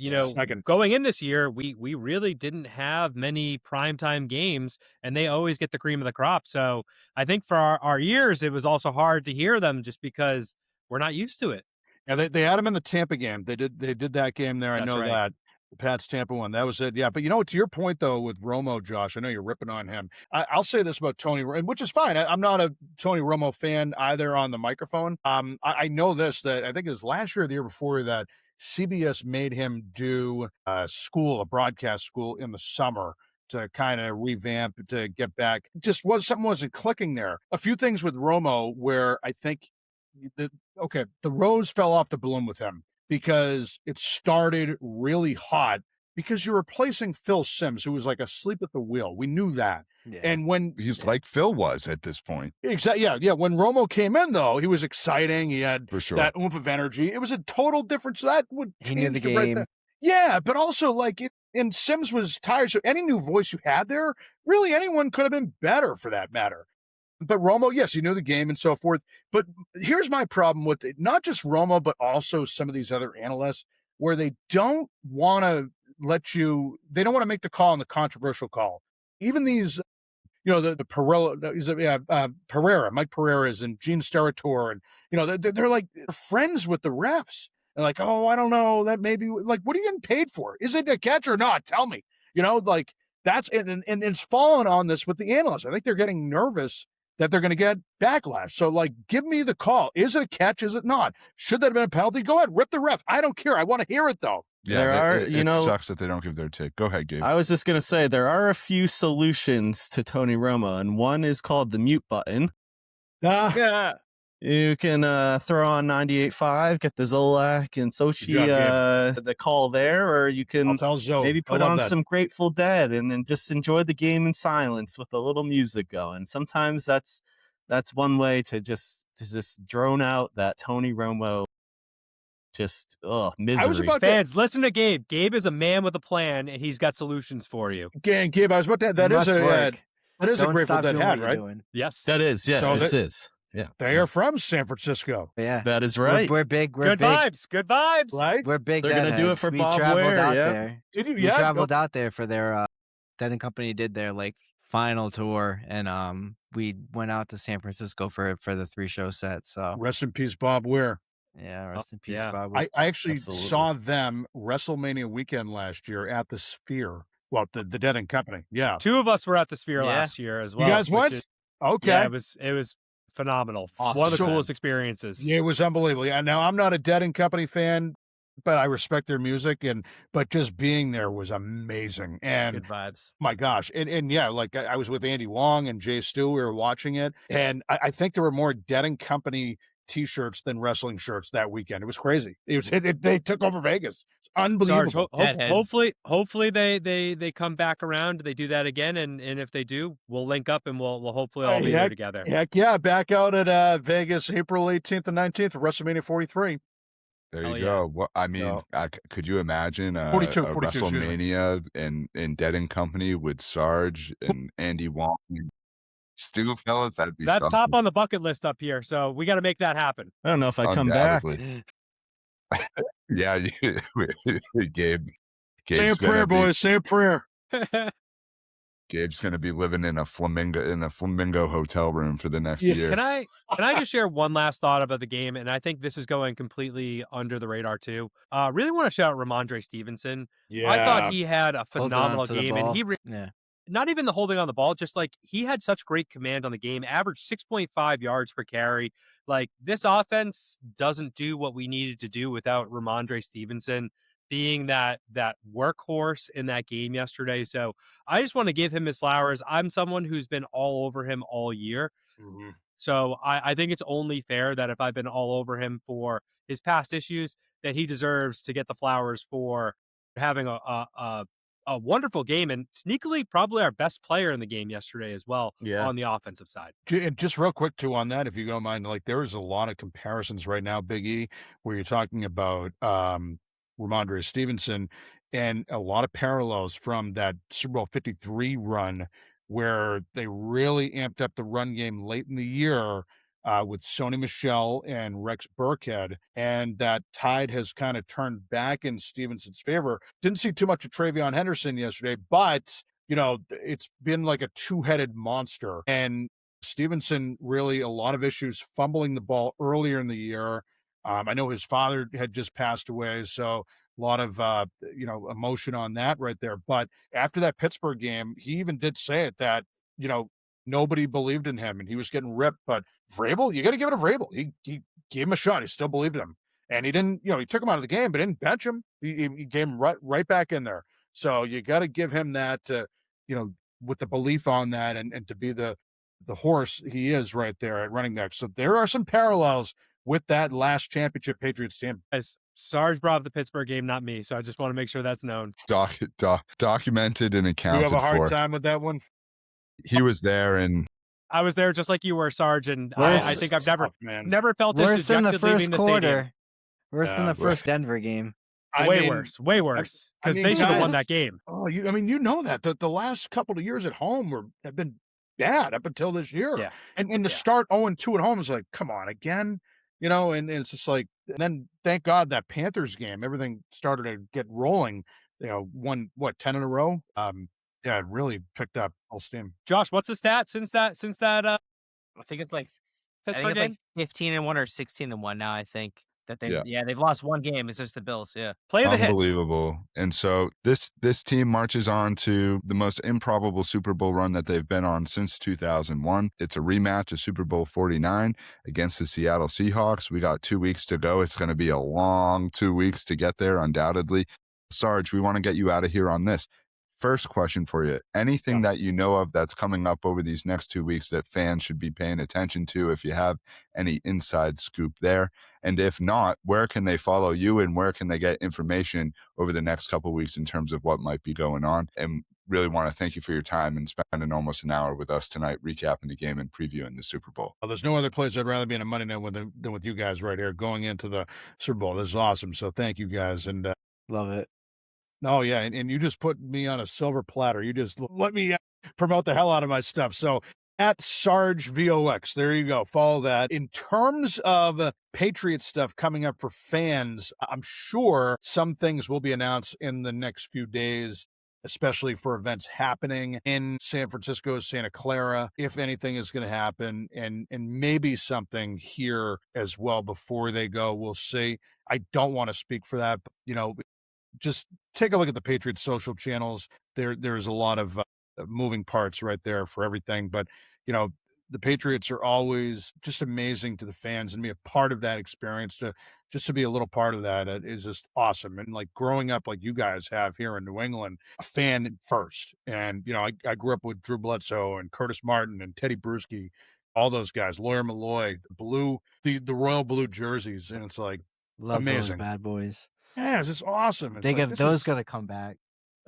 Speaker 4: going in this year we really didn't have many primetime games, and they always get the cream of the crop. So I think for our ears it was also hard to hear them just because we're not used to it.
Speaker 3: Yeah, they had them in the Tampa game. They did that game there. I know that. The Pats Tampa one. That was it. Yeah. But to your point though, with Romo, Josh, I know you're ripping on him. I'll say this about Tony, which is fine. I'm not a Tony Romo fan either on the microphone. I know this, that I think it was last year or the year before that CBS made him do a broadcast school in the summer to kind of revamp, to get back. Something wasn't clicking there. A few things with Romo where I think the rose fell off the balloon with him, because it started really hot because you're replacing Phil Simms, who was like asleep at the wheel. We knew that. Yeah. And when
Speaker 1: he's like Phil was at this point.
Speaker 3: Exactly. Yeah. When Romo came in, though, he was exciting. He had that oomph of energy. It was a total difference. That would change
Speaker 5: the game. Right,
Speaker 3: yeah, but also and Simms was tired. So any new voice you had there, really anyone could have been better for that matter. But Romo, yes, he knew the game and so forth. But here's my problem with it. Not just Romo, but also some of these other analysts, where they don't want to they don't want to make the call on the controversial call. Even these, the Pereira, Mike Pereira's and Gene Steratore, and, they're like friends with the refs. They're like, oh, I don't know, that maybe, like, what are you getting paid for? Is it a catch or not? Tell me, that's, and it's fallen on this with the analysts. I think they're getting nervous that they're going to get backlash. So, give me the call. Is it a catch? Is it not? Should that have been a penalty? Go ahead, rip the ref. I don't care. I want to hear it, though.
Speaker 1: Yeah, it sucks that they don't give their take. Go ahead, Gabe.
Speaker 6: I was just going to say, there are a few solutions to Tony Romo, and one is called the mute button.
Speaker 3: Yeah.
Speaker 6: You can throw on 98.5, get the Zolak and Sochi, the call there, or you can maybe put on some Grateful Dead and just enjoy the game in silence with a little music going. Sometimes that's one way to just drone out that Tony Romo misery.
Speaker 4: Fans, listen to Gabe. Gabe is a man with a plan, and he's got solutions for you.
Speaker 3: Gabe, I was about to. That is a Grateful Dead hat, right?
Speaker 4: Yes,
Speaker 6: that is. Yes, this is. Yeah,
Speaker 3: they are from San Francisco.
Speaker 5: Yeah,
Speaker 6: that is right.
Speaker 5: We're big.
Speaker 4: Good vibes. Good vibes.
Speaker 3: Right?
Speaker 5: We're big.
Speaker 6: They're going to do it for Bob Weir.
Speaker 5: Out
Speaker 6: yeah.
Speaker 5: there.
Speaker 3: Did you?
Speaker 5: We traveled out there for their Dead and Company did their final tour, and we went out to San Francisco for the 3-show set. So
Speaker 3: rest in peace, Bob Weir.
Speaker 5: Yeah, rest in peace,
Speaker 4: yeah.
Speaker 5: Bob Weir.
Speaker 3: I actually
Speaker 6: Absolutely.
Speaker 3: saw them WrestleMania weekend last year at the Sphere. Well, the Dead and Company. Yeah.
Speaker 4: 2 of us were at the Sphere
Speaker 5: Yeah.
Speaker 4: last year as
Speaker 3: You
Speaker 4: well.
Speaker 3: guys
Speaker 4: which
Speaker 3: went?
Speaker 4: is-
Speaker 3: Okay.
Speaker 4: Yeah, it was phenomenal.
Speaker 2: Awesome.
Speaker 4: One of the
Speaker 3: So-
Speaker 4: coolest experiences.
Speaker 3: Yeah, it was unbelievable. Yeah. Now I'm not a Dead and Company fan, but I respect their music, but just being there was amazing. And
Speaker 2: Good vibes.
Speaker 3: my gosh. And yeah, like I was with Andy Wong and Jay Stu. We were watching it. And I think there were more Dead and Company t-shirts than wrestling shirts that weekend. It was crazy. They took over Vegas. It's unbelievable.
Speaker 4: Sarge,
Speaker 2: Deadheads.
Speaker 4: hopefully they come back around. They do that again, and if they do, we'll link up and we'll hopefully all be there together.
Speaker 3: Heck yeah. Back out at Vegas, April 18th and 19th for WrestleMania 43.
Speaker 1: There
Speaker 4: Hell
Speaker 1: you
Speaker 4: yeah.
Speaker 1: go. Well, I mean, could you imagine
Speaker 3: 42,
Speaker 1: a
Speaker 3: 42, excuse me.
Speaker 1: WrestleMania in Dead and Company with Sarge and Andy Wong? Stu, fellas, that'd be
Speaker 4: That's
Speaker 1: something.
Speaker 4: top on the bucket list up here, so we got to make that happen.
Speaker 6: I don't know if I come back.
Speaker 1: Undoubtedly. Yeah, Gabe.
Speaker 3: Say a prayer, boys. Say a prayer.
Speaker 1: Gabe's gonna be living in a flamingo hotel room for the next year.
Speaker 4: Can I just share one last thought about the game? And I think this is going completely under the radar too. Really want to shout out Rhamondre Stevenson.
Speaker 3: Yeah.
Speaker 4: I thought he had a
Speaker 5: Holding
Speaker 4: phenomenal
Speaker 5: on to the
Speaker 4: game, and
Speaker 5: ball.
Speaker 4: he
Speaker 5: Yeah.
Speaker 4: not even the holding on the ball, just like he had such great command on the game, averaged 6.5 yards per carry. Like this offense doesn't do what we needed to do without Rhamondre Stevenson being that workhorse in that game yesterday. So I just want to give him his flowers. I'm someone who's been all over him all year.
Speaker 3: Mhm.
Speaker 4: So I think it's only fair that if I've been all over him for his past issues, that he deserves to get the flowers for having a wonderful game and sneakily probably our best player in the game yesterday as well on the offensive side.
Speaker 3: And just real quick too on that, if you don't mind, like there is a lot of comparisons right now, Big E, where you're talking about Rhamondre Stevenson and a lot of parallels from that Super Bowl 53 run where they really amped up the run game late in the year with Sony Michel and Rex Burkhead, and that tide has kind of turned back in Stevenson's favor. Didn't see too much of Travion Henderson yesterday, but it's been like a two-headed monster. And Stevenson really a lot of issues fumbling the ball earlier in the year. I know his father had just passed away, so a lot of emotion on that right there. But after that Pittsburgh game, he even did say it that nobody believed in him and he was getting ripped. But Vrabel, you got to give it to Vrabel. He gave him a shot. He still believed in him, and he didn't. He took him out of the game, but didn't bench him. He gave him right back in there. So you got to give him that. With the belief on that, and to be the horse he is right there at running back. So there are some parallels with that last championship Patriots team.
Speaker 4: As Sarge brought up the Pittsburgh game, not me. So I just want to make sure that's known.
Speaker 1: Documented and accounted
Speaker 3: You have a hard
Speaker 1: for.
Speaker 3: time with that one?
Speaker 1: He was there, and
Speaker 4: I was there just like you were, Sarge, and I think I've never felt this
Speaker 5: Worse than the
Speaker 4: dejected leaving
Speaker 5: first
Speaker 4: the stadium.
Speaker 5: quarter. Worse than the first Denver game.
Speaker 4: Way worse, because they should have won that game.
Speaker 3: Oh, you know that the last couple of years at home have been bad up until this year.
Speaker 4: Yeah.
Speaker 3: And to start 0-2 at home is like, come on, again, and it's just like, and then thank God that Panthers game, everything started to get rolling. Won 10 in a row. Yeah, it really picked up all steam.
Speaker 4: Josh, what's the stat since that
Speaker 2: I think it's like
Speaker 4: Pittsburgh game?
Speaker 2: like 15-1 or 16-1 now. I think that they've lost one game. It's just the Bills. Yeah,
Speaker 4: Play the hits.
Speaker 1: unbelievable. And so this team marches on to the most improbable Super Bowl run that they've been on since 2001. It's a rematch of Super Bowl 49 against the Seattle Seahawks. We got 2 weeks to go. It's going to be a long 2 weeks to get there, undoubtedly. Sarge, we want to get you out of here on this. First question for you. Anything that you know of that's coming up over these next 2 weeks that fans should be paying attention to, if you have any inside scoop there? And if not, where can they follow you and where can they get information over the next couple of weeks in terms of what might be going on? And really want to thank you for your time and spending almost an hour with us tonight, recapping the game and previewing the Super Bowl.
Speaker 3: Well, there's no other place I'd rather be in a Monday night than with you guys right here going into the Super Bowl. This is awesome. So thank you guys. And
Speaker 5: Love it.
Speaker 3: oh, yeah. And you just put me on a silver platter. You just let me promote the hell out of my stuff. So at Sarge VOX, there you go. Follow that. In terms of Patriot stuff coming up for fans, I'm sure some things will be announced in the next few days especially for events happening in San Francisco, Santa Clara, if anything is going to happen, and maybe something here as well before they go. We'll see. I don't want to speak for that, but, just take a look at the Patriots social channels. There's a lot of moving parts right there for everything, but the Patriots are always just amazing to the fans, and be a part of that experience, to be a little part of that is just awesome. And like growing up, like you guys have here in New England, a fan first. And, I grew up with Drew Bledsoe and Curtis Martin and Teddy Bruschi, all those guys, Lawyer Malloy, the royal blue jerseys. And it's like,
Speaker 5: Love
Speaker 3: amazing.
Speaker 5: those bad boys.
Speaker 3: Yeah, it's just awesome. It's
Speaker 5: Those got to come back.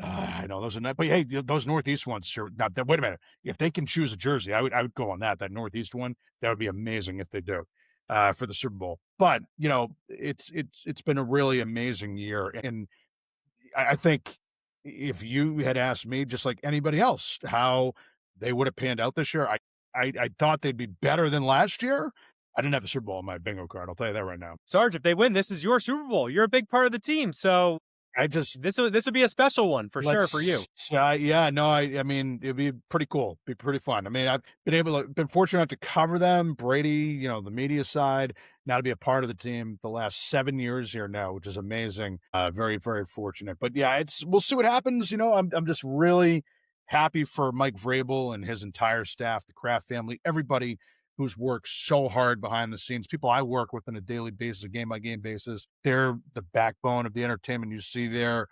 Speaker 3: I know those are not, but hey, those Northeast ones, sure. Now, wait a minute. If they can choose a jersey, I would go on that Northeast one. That would be amazing if they do, for the Super Bowl. But it's been a really amazing year, and I think if you had asked me, just like anybody else, how they would have panned out this year, I thought they'd be better than last year. I didn't have the Super Bowl on my bingo card. I'll tell you that right now.
Speaker 4: Sarge, if they win, this is your Super Bowl. You're a big part of the team, so this would be a special one for sure for you.
Speaker 3: I mean, it'd be pretty cool. It'd be pretty fun. I mean, I've been fortunate enough to cover them, Brady, the media side, now to be a part of the team the last 7 years here now, which is amazing. Very, very fortunate. But yeah, we'll see what happens. I'm just really happy for Mike Vrabel and his entire staff, the Kraft family, everybody who's worked so hard behind the scenes, people I work with on a daily basis, a game-by-game basis. They're the backbone of the entertainment you see there.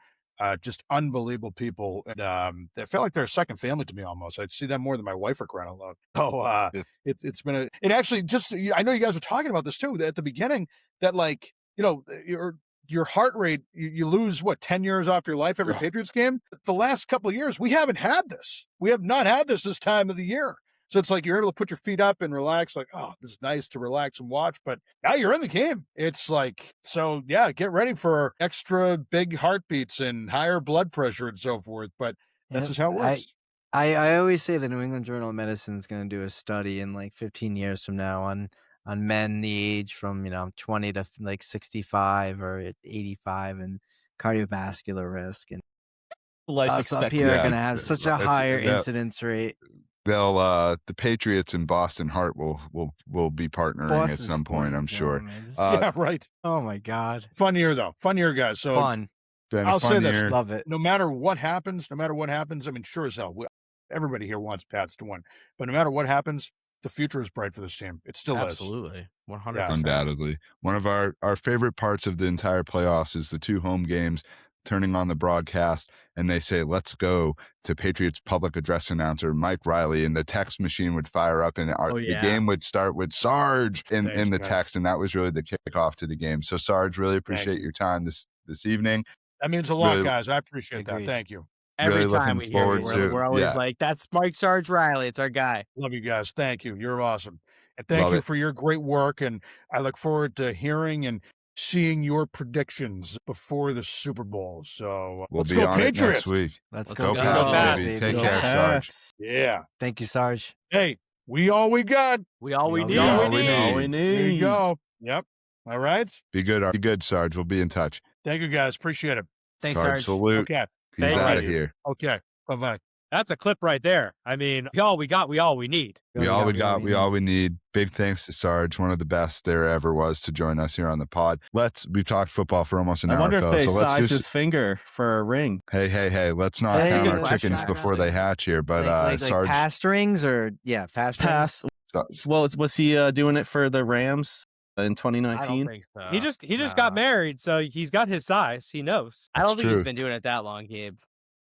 Speaker 3: Just unbelievable people. And they feel like they're a second family to me almost. I see them more than my wife, for crying out loud. So it's been it actually just, I know you guys were talking about this too, at the beginning, that like, your heart rate, you lose 10 years off your life every Patriots game. The last couple of years, we haven't had this. We have not had this time of the year. So it's like you're able to put your feet up and relax, like, oh, this is nice to relax and watch. But now you're in the game. It's like, so yeah, get ready for extra big heartbeats and higher blood pressure and so forth. But that's just how it works.
Speaker 5: I always say the New England Journal of Medicine is going to do a study in like 15 years from now on men the age from 20 to like 65 or 85 and cardiovascular risk, and
Speaker 6: life
Speaker 5: us up
Speaker 6: expectancy.
Speaker 5: here are going to have such a higher incidence rate.
Speaker 1: The Patriots and Boston Heart will be partnering at some point, I'm sure.
Speaker 3: Yeah, right.
Speaker 5: Oh my God.
Speaker 3: Fun year though. Fun year, guys. So
Speaker 5: fun.
Speaker 3: I'll say this.
Speaker 5: Love it.
Speaker 3: No matter what happens, I mean, sure as hell, everybody here wants Pats to win. But no matter what happens, the future is bright for this team. It still is.
Speaker 6: Absolutely. 100%.
Speaker 3: Yeah.
Speaker 1: Undoubtedly. One of our favorite parts of the entire playoffs is the two home games, turning on the broadcast, and they say, "Let's go," to Patriots public address announcer Mike Riley, and the text machine would fire up, and the game would start with Sarge in the text, and that was really the kickoff to the game. So Sarge, really appreciate your time this evening.
Speaker 3: That means a lot, guys. I appreciate that. Thank you.
Speaker 2: Every
Speaker 1: really
Speaker 2: time we hear you, we're always like, that's Mike Sarge Riley. It's our guy.
Speaker 3: Love you guys. Thank you. You're awesome. And thank you for your great work. And I look forward to hearing and seeing your predictions before the Super Bowl. So
Speaker 1: let's
Speaker 3: go
Speaker 1: on
Speaker 3: Patriots.
Speaker 1: It next week.
Speaker 5: Let's
Speaker 1: go
Speaker 5: go
Speaker 1: Pats,
Speaker 5: Pats.
Speaker 1: baby. Take care, Sarge.
Speaker 3: Yeah.
Speaker 5: Thank you, Sarge.
Speaker 3: Hey, we all we got.
Speaker 2: We all we need.
Speaker 6: All we need.
Speaker 3: There you go. Yep. All right.
Speaker 1: Be good, Sarge. We'll be in touch.
Speaker 3: Thank you, guys. Appreciate it.
Speaker 2: Thanks, Sarge.
Speaker 1: Salute.
Speaker 3: Okay.
Speaker 1: He's out of here.
Speaker 3: Okay. Bye-bye.
Speaker 4: That's a clip right there. I mean, we all we need.
Speaker 1: We all we need. Big thanks to Sarge, one of the best there ever was, to join us here on the pod. We've talked football for almost an hour.
Speaker 6: I wonder if they size his
Speaker 1: just
Speaker 6: finger for a ring.
Speaker 1: Hey, let's not count our chickens before they hatch here. But Sarge,
Speaker 5: pass strings or fast
Speaker 6: pass. Well, was he doing it for the Rams in 2019?
Speaker 2: I don't think so.
Speaker 4: He just got married, so he's got his size. He knows.
Speaker 2: I don't think he's been doing it that long, Gabe.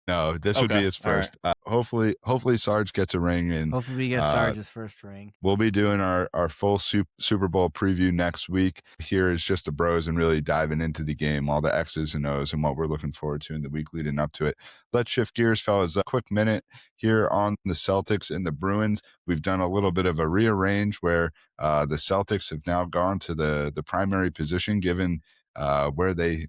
Speaker 1: No, this would be his first. Right. Hopefully Sarge gets a ring, and
Speaker 5: hopefully we get Sarge's first ring.
Speaker 1: We'll be doing our full Super Bowl preview next week. Here is just the bros and really diving into the game, all the X's and O's, and what we're looking forward to in the week leading up to it. Let's shift gears, fellas. A quick minute here on the Celtics and the Bruins. We've done a little bit of a rearrange where the Celtics have now gone to the primary position, given where they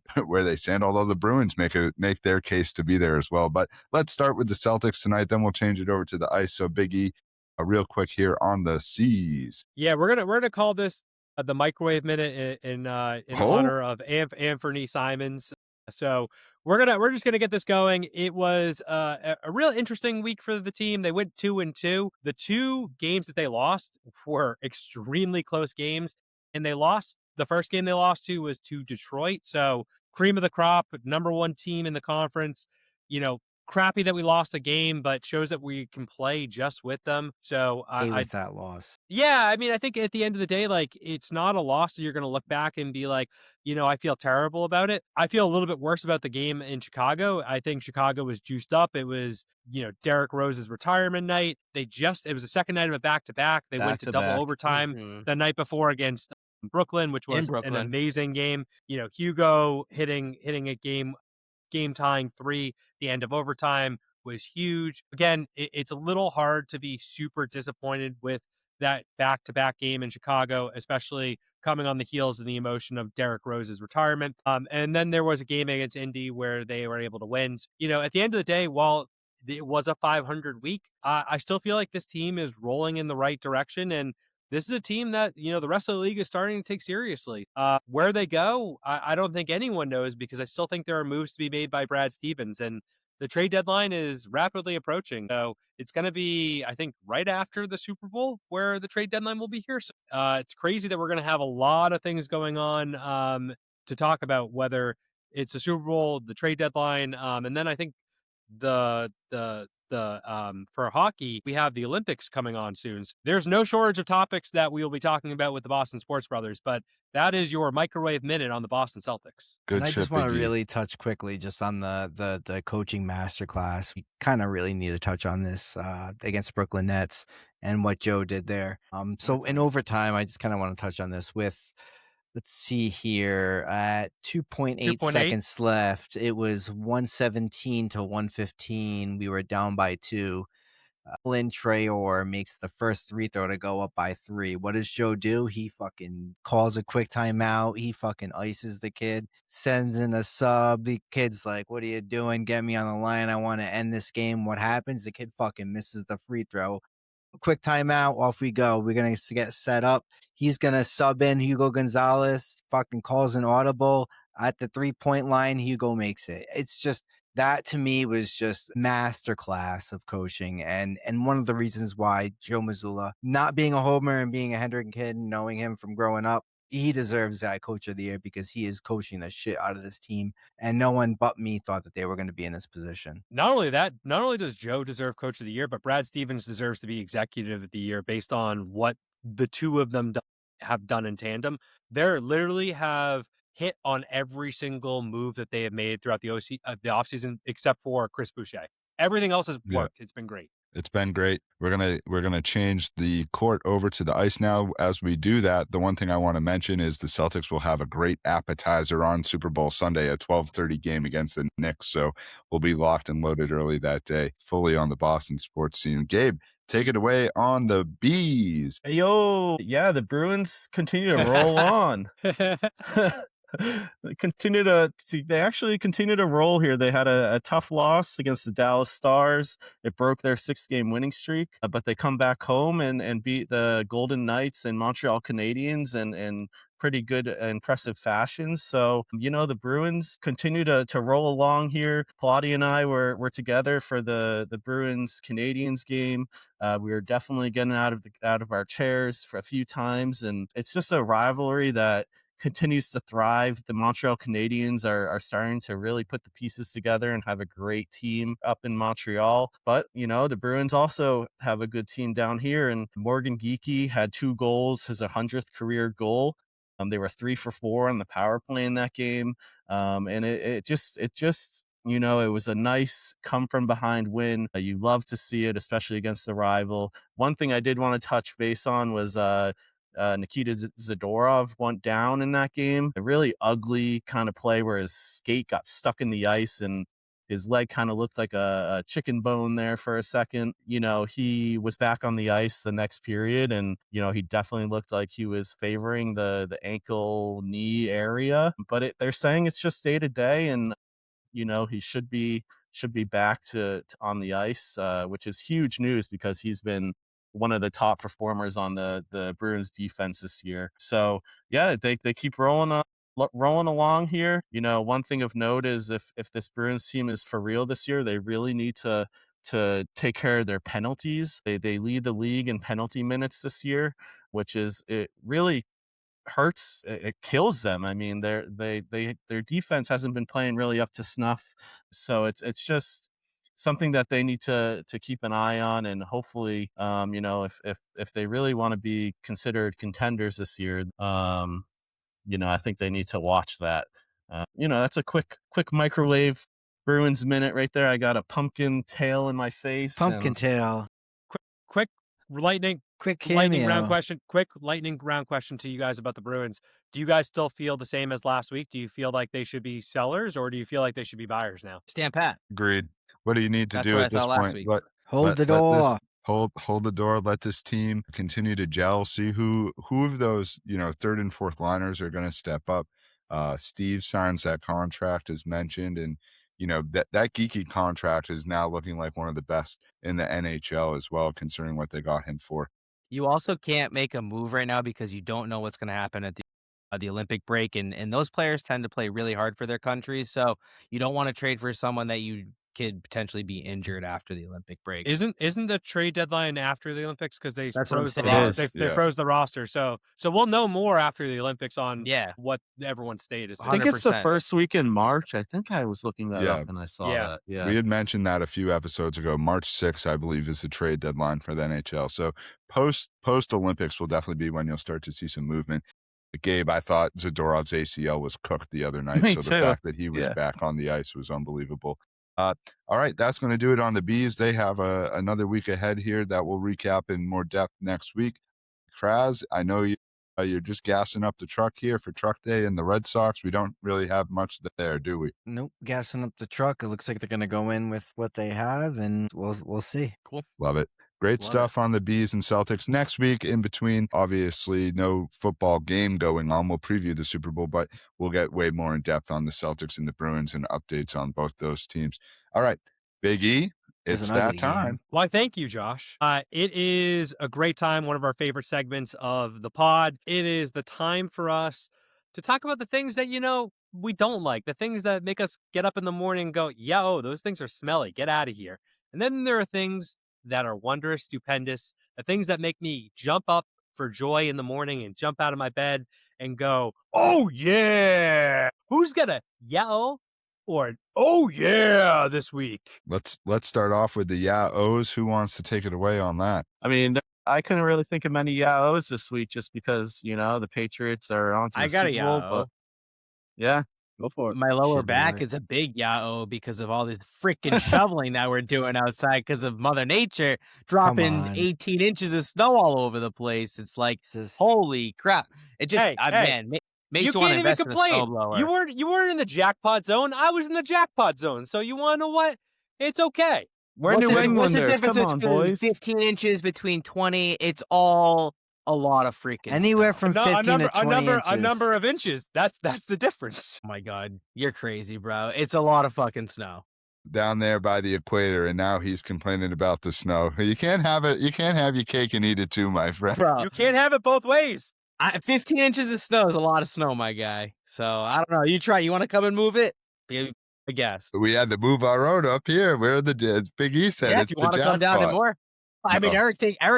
Speaker 1: stand, although the Bruins make their case to be there as well. But let's start with the Celtics tonight, then we'll change it over to the ice. So Big E, real quick here on the C's.
Speaker 4: Yeah, we're gonna call this the microwave minute in honor of Anthony Simons. So we're just gonna get this going. It was a real interesting week for the team. They went 2-2. The two games that they lost were extremely close games, and they lost. The first game they lost to was to Detroit. So cream of the crop, number one team in the conference. You know, crappy that we lost the game, but shows that we can play just with them. So
Speaker 5: with that loss.
Speaker 4: yeah, I mean, I think at the end of the day, like, it's not a loss that you're going to look back and be like, I feel terrible about it. I feel a little bit worse about the game in Chicago. I think Chicago was juiced up. It was, Derrick Rose's retirement night. It was the second night of a back-to-back. They went to double overtime the night before against Brooklyn, which was an amazing game. Hugo hitting a game tying three, the end of overtime was huge. Again, it's a little hard to be super disappointed with that back-to-back game in Chicago, especially coming on the heels of the emotion of Derrick Rose's retirement. And then there was a game against Indy where they were able to win. At the end of the day, while it was a 500 week, I still feel like this team is rolling in the right direction. And this is a team that, the rest of the league is starting to take seriously. Where they go, I don't think anyone knows, because I still think there are moves to be made by Brad Stevens. And the trade deadline is rapidly approaching. So it's going to be, I think, right after the Super Bowl where the trade deadline will be here. So it's crazy that we're going to have a lot of things going on to talk about, whether it's the Super Bowl, the trade deadline, and then I think the for hockey, we have the Olympics coming on soon. So there's no shortage of topics that we will be talking about with the Boston Sports Brothers, but that is your microwave minute on the Boston Celtics.
Speaker 5: Good. And I just want to really touch quickly just on the coaching masterclass. We kind of really need to touch on this against Brooklyn Nets and what Joe did there. So in overtime, I just kind of want to touch on this with, let's see here, at 2.8 seconds left. It was 117 to 115. We were down by 2. Lynn Traore makes the first free throw to go up by 3. What does Joe do? He fucking calls a quick timeout. He fucking ices the kid, sends in a sub. The kid's like, what are you doing? Get me on the line. I want to end this game. What happens? The kid fucking misses the free throw. Quick timeout, off we go. We're going to get set up. He's going to sub in Hugo Gonzalez, fucking calls an audible at the 3-point line. Hugo makes it. It's just, that to me was just masterclass of coaching. And one of the reasons why Joe Mazzulla, not being a homer and being a Hendrick kid, knowing him from growing up, he deserves that coach of the year, because he is coaching the shit out of this team. And no one but me thought that they were going to be in this position.
Speaker 4: Not only that, not only does Joe deserve coach of the year, but Brad Stevens deserves to be executive of the year based on what the two of them have done in tandem. They literally have hit on every single move that they have made throughout the offseason, except for Chris Boucher. Everything else has worked. Yeah. It's been great.
Speaker 1: It's been great. We're gonna change the court over to the ice now. As we do that, the one thing I want to mention is the Celtics will have a great appetizer on Super Bowl Sunday, a 12:30 game against the Knicks. So we'll be locked and loaded early that day, fully on the Boston sports scene. Gabe, take it away on the Bees.
Speaker 6: Hey, yo, yeah, the Bruins continue to roll on. They actually continue to roll here. They had a tough loss against the Dallas Stars. It broke their 6-game winning streak, but they come back home and beat the Golden Knights and Montreal Canadiens in pretty good, impressive fashion. So, the Bruins continue to roll along here. Plotty and I were together for the Bruins Canadiens game. We were definitely getting out of our chairs for a few times, and it's just a rivalry that continues to thrive. The Montreal Canadiens are starting to really put the pieces together and have a great team up in Montreal. But, the Bruins also have a good team down here, and Morgan Geekie had 2 goals, his 100th career goal. They were 3 for 4 on the power play in that game. And it just, it was a nice come from behind win. You love to see it, especially against the rival. One thing I did want to touch base on was, Nikita Zadorov went down in that game. A really ugly kind of play where his skate got stuck in the ice and his leg kind of looked like a chicken bone there for a second. He was back on the ice the next period, and, he definitely looked like he was favoring the ankle knee area. But they're saying it's just day to day, and, he should be back to on the ice, which is huge news because he's been one of the top performers on the Bruins defense this year. So yeah, they keep rolling rolling along here. One thing of note is if this Bruins team is for real this year, they really need to take care of their penalties. They lead the league in penalty minutes this year, which is it really hurts. It kills them. I mean, their defense hasn't been playing really up to snuff, so it's just something that they need to keep an eye on, and hopefully, if they really want to be considered contenders this year, I think they need to watch that. That's a quick microwave Bruins minute right there. I got a pumpkin tail in my face.
Speaker 5: Pumpkin tail.
Speaker 4: Quick lightning round question. Quick lightning round question to you guys about the Bruins. Do you guys still feel the same as last week? Do you feel like they should be sellers, or do you feel like they should be buyers now?
Speaker 2: Stand pat.
Speaker 1: Agreed. What do you need to do at this point?
Speaker 5: Hold the door.
Speaker 1: Hold the door. Let this team continue to gel. See who of those third and fourth liners are going to step up. Steve signs that contract as mentioned, and that geeky contract is now looking like one of the best in the NHL as well, considering what they got him for.
Speaker 2: You also can't make a move right now because you don't know what's going to happen at the Olympic break, and those players tend to play really hard for their countries. So you don't want to trade for someone that you could potentially be injured after the Olympic break.
Speaker 4: Isn't the trade deadline after the Olympics because they froze the
Speaker 2: saying.
Speaker 4: roster? They froze the roster, so we'll know more after the Olympics on what everyone's state is.
Speaker 6: I think it's the first week in March. I think I was looking that up and I saw that. Yeah,
Speaker 1: we had mentioned that a few episodes ago. March 6th, I believe, is the trade deadline for the NHL. So post Olympics will definitely be when you'll start to see some movement. Gabe, I thought Zadorov's ACL was cooked the other night, so the fact that he was back on the ice was unbelievable. All right, that's going to do it on the Bees. They have another week ahead here that we'll recap in more depth next week. Kraz, I know you're just gassing up the truck here for Truck Day and the Red Sox. We don't really have much there, do we?
Speaker 5: Nope, gassing up the truck. It looks like they're going to go in with what they have, and we'll see.
Speaker 2: Cool.
Speaker 1: Love it. Great stuff on the Bees and Celtics. Next week, in between, obviously, no football game going on. We'll preview the Super Bowl, but we'll get way more in depth on the Celtics and the Bruins and updates on both those teams. All right, Big E, it's that time.
Speaker 4: Why, thank you, Josh. It is a great time, one of our favorite segments of the pod. It is the time for us to talk about the things that, we don't like, the things that make us get up in the morning and go, those things are smelly. Get out of here. And then there are things that are wondrous, stupendous, the things that make me jump up for joy in the morning and jump out of my bed and go, oh yeah, who's gonna or oh yeah this week?
Speaker 1: Let's start off with the Ohs. Who wants to take it away on that?
Speaker 6: I mean, I couldn't really think of many Ohs this week just because the Patriots are on to the Super Bowl, but yeah. Go for it.
Speaker 2: My lower back is a big because of all this freaking shoveling that we're doing outside because of Mother Nature dropping 18 inches of snow all over the place. It's like, holy crap. It just, man, makes you want to invest in a snowblower.
Speaker 4: You weren't in the jackpot zone. I was in the jackpot zone. So you want to know what? It's okay.
Speaker 6: We're New Englanders. Come on, boys.
Speaker 2: 15 inches between 20. It's all a lot of freaking
Speaker 5: anywhere
Speaker 2: stuff.
Speaker 5: from 15 to 20 inches.
Speaker 4: A number of inches. That's the difference.
Speaker 2: Oh my God, you're crazy, bro. It's a lot of fucking snow
Speaker 1: down there by the equator, and now he's complaining about the snow. You can't have it. You can't have your cake and eat it too, my friend.
Speaker 2: Bro,
Speaker 4: you can't have it both ways.
Speaker 2: 15 inches of snow is a lot of snow, my guy. So I don't know. You try. You want to come and move it? I guess
Speaker 1: we had to move our own up here. Where the Big E said it's
Speaker 2: if you want to come down and more. I mean, Eric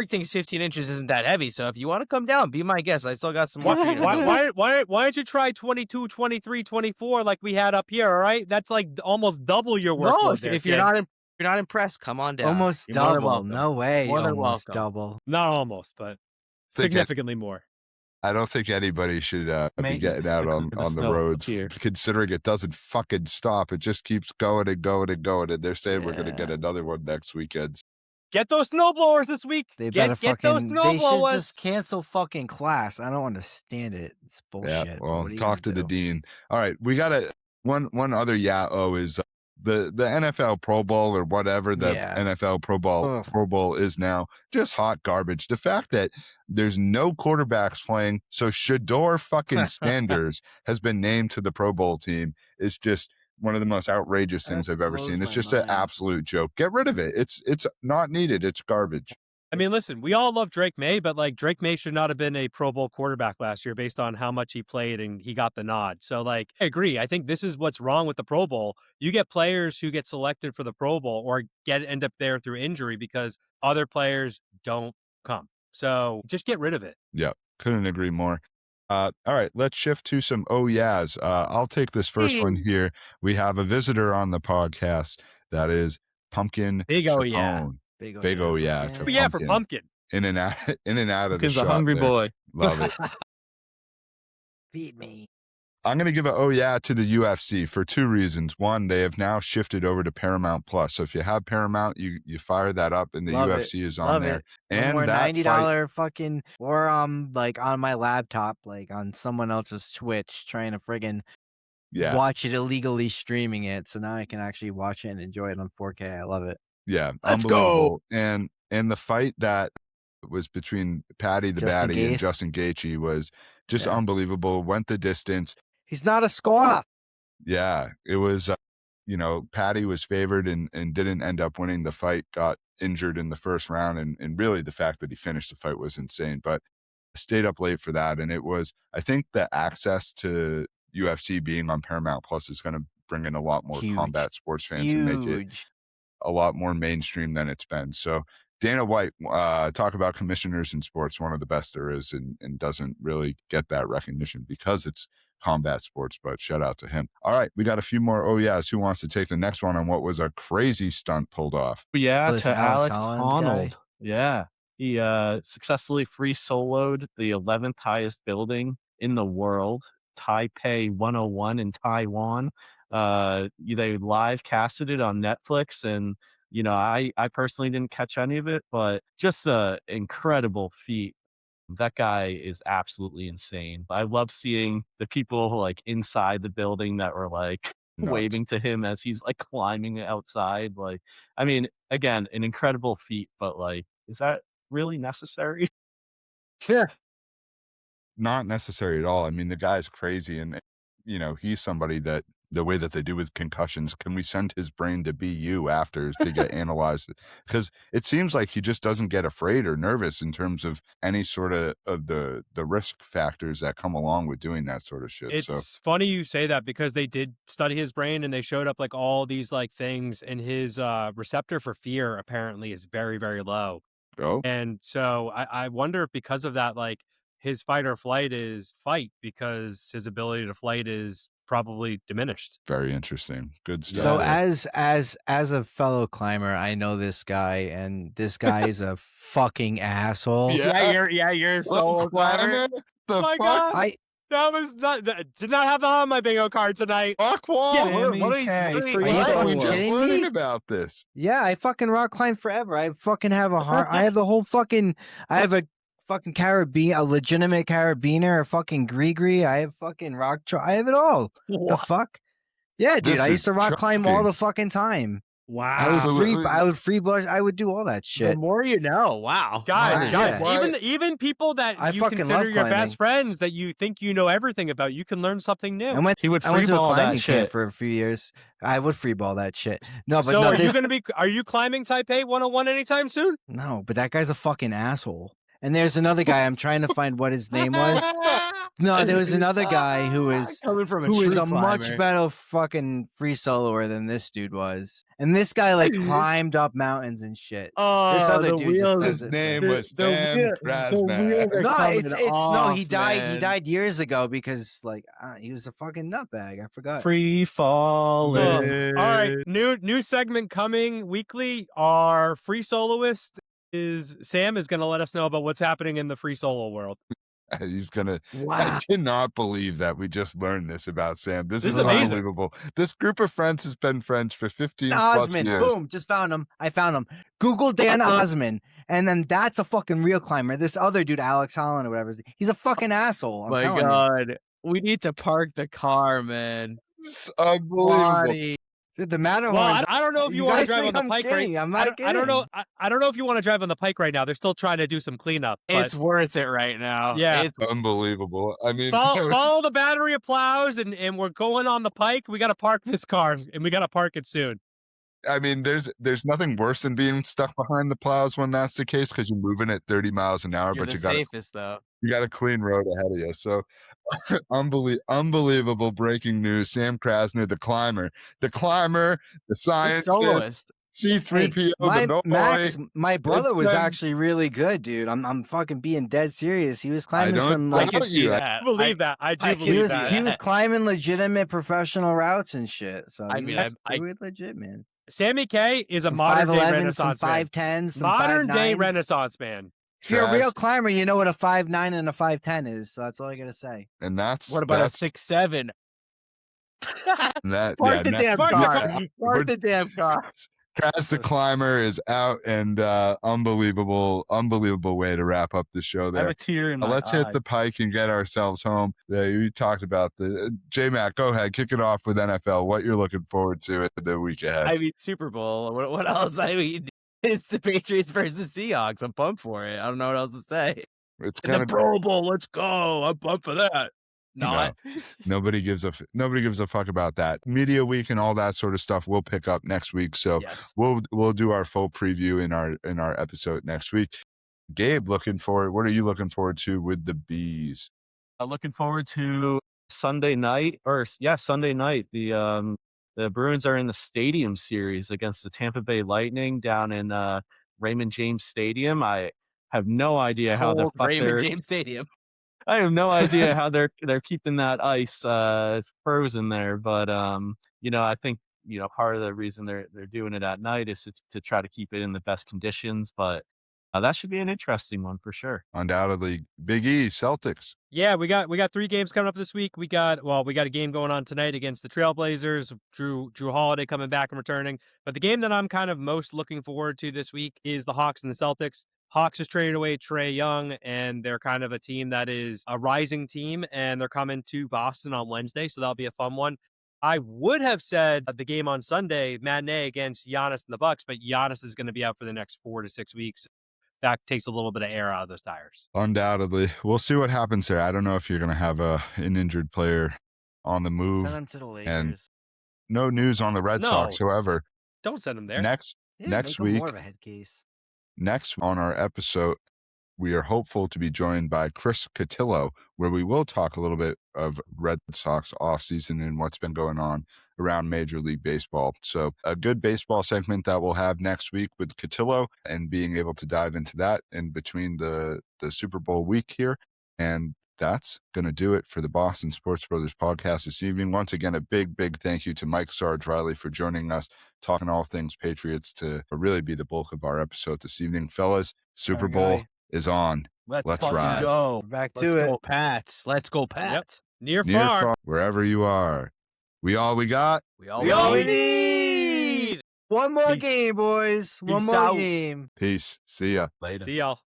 Speaker 2: thinks 15 inches isn't that heavy. So if you want to come down, be my guest. I still got some more for you to
Speaker 4: why don't you try 22, 23, 24 like we had up here, all right? That's like almost double your workload.
Speaker 2: No, if you're not impressed, come on down.
Speaker 5: Almost
Speaker 2: you're
Speaker 5: double. No way.
Speaker 2: More than
Speaker 5: almost
Speaker 2: welcome.
Speaker 5: Double.
Speaker 4: Not almost, but significantly more.
Speaker 1: I don't think anybody should be getting out on the roads, considering it doesn't fucking stop. It just keeps going and going and going. And they're saying we're going to get another one next weekend.
Speaker 4: Get those snowblowers this week.
Speaker 5: Get
Speaker 4: those snowblowers.
Speaker 5: They should just cancel fucking class. I don't understand it. It's bullshit.
Speaker 1: Yeah, well, talk to the dean. All right, we got one other is the NFL Pro Bowl or whatever the NFL Pro Bowl is now. Just hot garbage. The fact that there's no quarterbacks playing, so Shador fucking Sanders has been named to the Pro Bowl team is just one of the most outrageous things I've ever seen. It's just an absolute joke. Get rid of it. It's not needed. It's garbage.
Speaker 4: I mean, listen, we all love Drake Maye, but like Drake Maye should not have been a Pro Bowl quarterback last year based on how much he played and he got the nod. So like, I agree. I think this is what's wrong with the Pro Bowl. You get players who get selected for the Pro Bowl or end up there through injury because other players don't come. So just get rid of it.
Speaker 1: Yep. Couldn't agree more. All right, let's shift to some oh yeahs. I'll take this first one here. We have a visitor on the podcast that is Pumpkin
Speaker 2: Big oh yeah.
Speaker 1: Chapone. Big oh yeah to
Speaker 4: Yeah, for Pumpkin.
Speaker 1: In and out of the
Speaker 6: Pumpkin's
Speaker 1: shot
Speaker 6: a hungry
Speaker 1: there.
Speaker 6: boy.
Speaker 1: Love it.
Speaker 5: Feed me.
Speaker 1: I'm going to give an oh yeah to the UFC for two reasons. One, they have now shifted over to Paramount Plus. So if you have Paramount, you fire that up and the
Speaker 5: Love
Speaker 1: UFC is on
Speaker 5: Love
Speaker 1: there.
Speaker 5: it.
Speaker 1: And
Speaker 5: or
Speaker 1: that
Speaker 5: $90 fucking, or like on my laptop, like on someone else's Twitch, trying to friggin' watch it illegally, streaming it. So now I can actually watch it and enjoy it on 4K. I love it.
Speaker 1: Yeah,
Speaker 5: Let's
Speaker 1: unbelievable. And the fight that was between Patty the
Speaker 5: Justin
Speaker 1: Baddie
Speaker 5: Gaethje.
Speaker 1: and Justin Gaethje was just unbelievable. Went the distance.
Speaker 5: He's not a squaw.
Speaker 1: Yeah, it was. Patty was favored and didn't end up winning the fight. Got injured in the first round, and really the fact that he finished the fight was insane. But I stayed up late for that, and it was. I think the access to UFC being on Paramount Plus is going to bring in a lot more combat sports fans and make it a lot more mainstream than it's been. So Dana White, talk about commissioners in sports, one of the best there is, and doesn't really get that recognition because it's combat sports, but shout out to him. All right, we got a few more oh yeahs. Who wants to take the next one on what was a crazy stunt pulled off?
Speaker 6: Yeah,
Speaker 5: This
Speaker 6: to
Speaker 5: Alex
Speaker 6: Alex
Speaker 5: Honnold
Speaker 6: Honnold.
Speaker 5: guy.
Speaker 6: Yeah. He successfully free soloed the 11th highest building in the world, Taipei 101 in Taiwan. They live casted it on Netflix, and I personally didn't catch any of it, but just a incredible feat. That guy is absolutely insane. I love seeing the people like inside the building that were like waving to him as he's like climbing outside. Like, I mean, again, an incredible feat, but like, is that really necessary?
Speaker 2: Yeah.
Speaker 1: Not necessary at all. I mean, the guy's crazy, and he's somebody that the way that they do with concussions, can we send his brain to BU after to get analyzed? Because it seems like he just doesn't get afraid or nervous in terms of any sort of the risk factors that come along with doing that sort of shit.
Speaker 4: It's funny you say that because they did study his brain and they showed up like all these like things, and his receptor for fear apparently is very, very low.
Speaker 1: Oh.
Speaker 4: And so I wonder if because of that, like his fight or flight is fight because his ability to flight is probably diminished.
Speaker 1: Very interesting. Good stuff.
Speaker 5: So as a fellow climber, I know this guy, and this guy is a fucking asshole.
Speaker 2: You're a solo climber.
Speaker 1: The
Speaker 4: My
Speaker 1: fuck?
Speaker 4: God. That was not. Did not have that on my bingo card tonight.
Speaker 1: Fuck wall.
Speaker 2: Yeah, what are you
Speaker 1: We just
Speaker 5: kidding
Speaker 1: learning
Speaker 5: me?
Speaker 1: about this.
Speaker 5: Yeah, I fucking rock climb forever. I fucking have a heart. I have the whole fucking. I have a fucking a legitimate carabiner, a fucking gree. I have fucking I have it all. The fuck? Yeah, dude.
Speaker 1: This
Speaker 5: I
Speaker 1: is
Speaker 5: used to rock climb all
Speaker 1: shocking.
Speaker 5: the fucking time.
Speaker 2: Wow.
Speaker 5: I would free blush. I would do all that
Speaker 2: The
Speaker 5: shit.
Speaker 2: more you know. Wow.
Speaker 4: Guys,
Speaker 5: Yeah.
Speaker 4: even people that
Speaker 5: I
Speaker 4: you
Speaker 5: fucking
Speaker 4: consider
Speaker 5: love
Speaker 4: your
Speaker 5: climbing.
Speaker 4: best friends that you think you know everything about, you can learn something new.
Speaker 6: He would
Speaker 5: I went to a
Speaker 6: freeball
Speaker 5: climbing
Speaker 6: that
Speaker 5: camp
Speaker 6: shit.
Speaker 5: for a few years. I would freeball that shit. No, but
Speaker 4: So
Speaker 5: no,
Speaker 4: are you climbing Taipei 101 anytime soon?
Speaker 5: no, but that guy's a fucking asshole. And there's another guy. I'm trying to find what his name was. No, there was another guy who was
Speaker 2: coming from
Speaker 5: who was a much
Speaker 2: climber.
Speaker 5: better fucking free soloer than this dude was. And this guy like climbed up mountains and shit. This other
Speaker 2: the
Speaker 5: dude
Speaker 2: wheels.
Speaker 5: just
Speaker 1: His name was
Speaker 2: the
Speaker 1: Dan
Speaker 2: wheel- the
Speaker 1: Krasner.
Speaker 2: wheels are
Speaker 5: no,
Speaker 2: coming
Speaker 5: it's
Speaker 2: off,
Speaker 5: no. He died.
Speaker 2: man.
Speaker 5: He died years ago because like he was a fucking nutbag. I forgot.
Speaker 6: Free falling.
Speaker 4: All right, new segment coming weekly. Our free soloist is Sam is going to let us know about what's happening in the free solo world.
Speaker 1: He's gonna.
Speaker 5: Wow.
Speaker 1: I cannot believe that we just learned this about Sam. This is
Speaker 4: amazing.
Speaker 1: unbelievable. This group of friends has been friends for 15 plus
Speaker 5: Osman,
Speaker 1: years.
Speaker 5: boom, just found him. I found him. Google Dan Osman, and then that's a fucking real climber. This other dude, Alex Holland or whatever, he's a fucking asshole. I'm
Speaker 2: My
Speaker 5: telling you.
Speaker 2: God. We need to park the car, man.
Speaker 1: It's unbelievable.
Speaker 2: Body.
Speaker 5: Dude, the Matterhorn.
Speaker 4: Well, I don't know if you want to
Speaker 5: guys
Speaker 4: drive on
Speaker 5: think
Speaker 4: the
Speaker 5: I'm
Speaker 4: pike
Speaker 5: kidding.
Speaker 4: right.
Speaker 5: I'm not
Speaker 4: I don't know.
Speaker 5: kidding.
Speaker 4: I don't know if you want to drive on the pike right now. They're still trying to do some cleanup. But
Speaker 2: It's worth it right now.
Speaker 4: Yeah.
Speaker 2: It's
Speaker 1: Unbelievable. I mean,
Speaker 4: follow the battery of plows, and we're going on the pike. We got to park this car, and we got to park it soon.
Speaker 1: I mean, there's nothing worse than being stuck behind the plows when that's the case because you're moving at 30 miles an hour,
Speaker 5: You're
Speaker 1: but
Speaker 5: the safest though.
Speaker 1: you got a clean road ahead of you. So unbelievable breaking news. Sam Krasner, the climber, the
Speaker 5: It's
Speaker 1: scientist,
Speaker 5: soloist.
Speaker 1: C3PO,
Speaker 5: my
Speaker 1: the
Speaker 5: Max, my brother was
Speaker 1: been-
Speaker 5: actually really good, dude. I'm fucking being dead serious. He was climbing
Speaker 1: don't
Speaker 5: some
Speaker 1: doubt
Speaker 5: like
Speaker 1: you.
Speaker 4: I believe that. I do
Speaker 2: I-
Speaker 4: believe that.
Speaker 5: he was climbing legitimate professional routes and shit. So
Speaker 2: I
Speaker 5: he
Speaker 2: mean,
Speaker 5: was,
Speaker 2: I-
Speaker 5: they were legit, man.
Speaker 4: Sammy K is a
Speaker 5: Some
Speaker 4: modern day
Speaker 5: 5'11",
Speaker 4: Renaissance
Speaker 5: some
Speaker 4: man.
Speaker 5: 5'10", some
Speaker 4: Modern day
Speaker 5: 5'9".
Speaker 4: Renaissance man.
Speaker 5: If you're a real
Speaker 1: Trash.
Speaker 5: climber, you know what a 5'9" and a 5'10" is. So that's all I gotta say.
Speaker 1: And that's
Speaker 2: What about
Speaker 1: that's,
Speaker 2: a 6'7"?
Speaker 1: that,
Speaker 2: Park
Speaker 1: yeah,
Speaker 2: the
Speaker 1: no-
Speaker 2: damn
Speaker 1: yeah,
Speaker 2: car.
Speaker 1: we're-
Speaker 2: Park the damn car.
Speaker 1: Kaz the climber is out, and unbelievable way to wrap up the show
Speaker 6: I have
Speaker 1: there.
Speaker 6: a tear in my
Speaker 1: Let's
Speaker 6: eye.
Speaker 1: hit the pike and get ourselves home. You talked about the J-Mac. Go ahead, kick it off with NFL. What you're looking forward to at the week ahead?
Speaker 2: I mean, Super Bowl. What else? I mean, it's the Patriots versus the Seahawks. I'm pumped for it. I don't know what else to say.
Speaker 1: It's
Speaker 2: And
Speaker 1: gonna
Speaker 2: the Pro Bowl. Let's go. I'm pumped for that. Not.
Speaker 1: nobody gives a fuck about that. Media week and all that sort of stuff we'll pick up next week. So
Speaker 2: Yes.
Speaker 1: we'll do our full preview in our episode next week. Gabe, what are you looking forward to with the Bees?
Speaker 6: Looking forward to Sunday night. The Bruins are in the Stadium Series against the Tampa Bay Lightning down in Raymond James Stadium. I have no idea how the
Speaker 2: Cold
Speaker 6: fuck
Speaker 2: Raymond
Speaker 6: they're.
Speaker 2: James Stadium.
Speaker 6: I have no idea how they're keeping that ice frozen there, but I think part of the reason they're doing it at night is to try to keep it in the best conditions. But that should be an interesting one for sure.
Speaker 1: Undoubtedly, Big E, Celtics.
Speaker 4: Yeah, we got 3 games coming up this week. We got a game going on tonight against the Trailblazers. Drew Holiday coming back and returning. But the game that I'm kind of most looking forward to this week is the Hawks and the Celtics. Hawks has traded away Trae Young, and they're kind of a team that is a rising team, and they're coming to Boston on Wednesday, so that'll be a fun one. I would have said the game on Sunday, matinee against Giannis and the Bucks, but Giannis is going to be out for the next 4 to 6 weeks. That takes a little bit of air out of those tires.
Speaker 1: Undoubtedly. We'll see what happens there. I don't know if you're going to have an injured player on the move.
Speaker 5: Send him to the Lakers.
Speaker 1: And no news on the Red Sox, however.
Speaker 4: Don't send him there.
Speaker 1: Next
Speaker 5: make him
Speaker 1: week,
Speaker 5: more of a head case.
Speaker 1: next on our episode, we are hopeful to be joined by Chris Cotillo, where we will talk a little bit of Red Sox offseason and what's been going on around Major League Baseball. So a good baseball segment that we'll have next week with Cotillo and being able to dive into that in between the Super Bowl week here. And that's going to do it for the Boston Sports Brothers podcast this evening. Once again, a big thank you to Mike Sarge Riley for joining us, talking all things Patriots to really be the bulk of our episode this evening. Fellas, Super Bowl is on. Let's ride.
Speaker 6: Go.
Speaker 5: Back to
Speaker 2: Let's
Speaker 5: it.
Speaker 2: go, Pats. Let's go, Pats.
Speaker 4: Near
Speaker 1: Near
Speaker 4: far.
Speaker 1: far, wherever you are. We all we got.
Speaker 2: We all
Speaker 5: we need. One more game, boys. One
Speaker 2: Peace
Speaker 5: more
Speaker 2: out.
Speaker 5: game.
Speaker 1: Peace. See ya.
Speaker 6: Later.
Speaker 4: See y'all.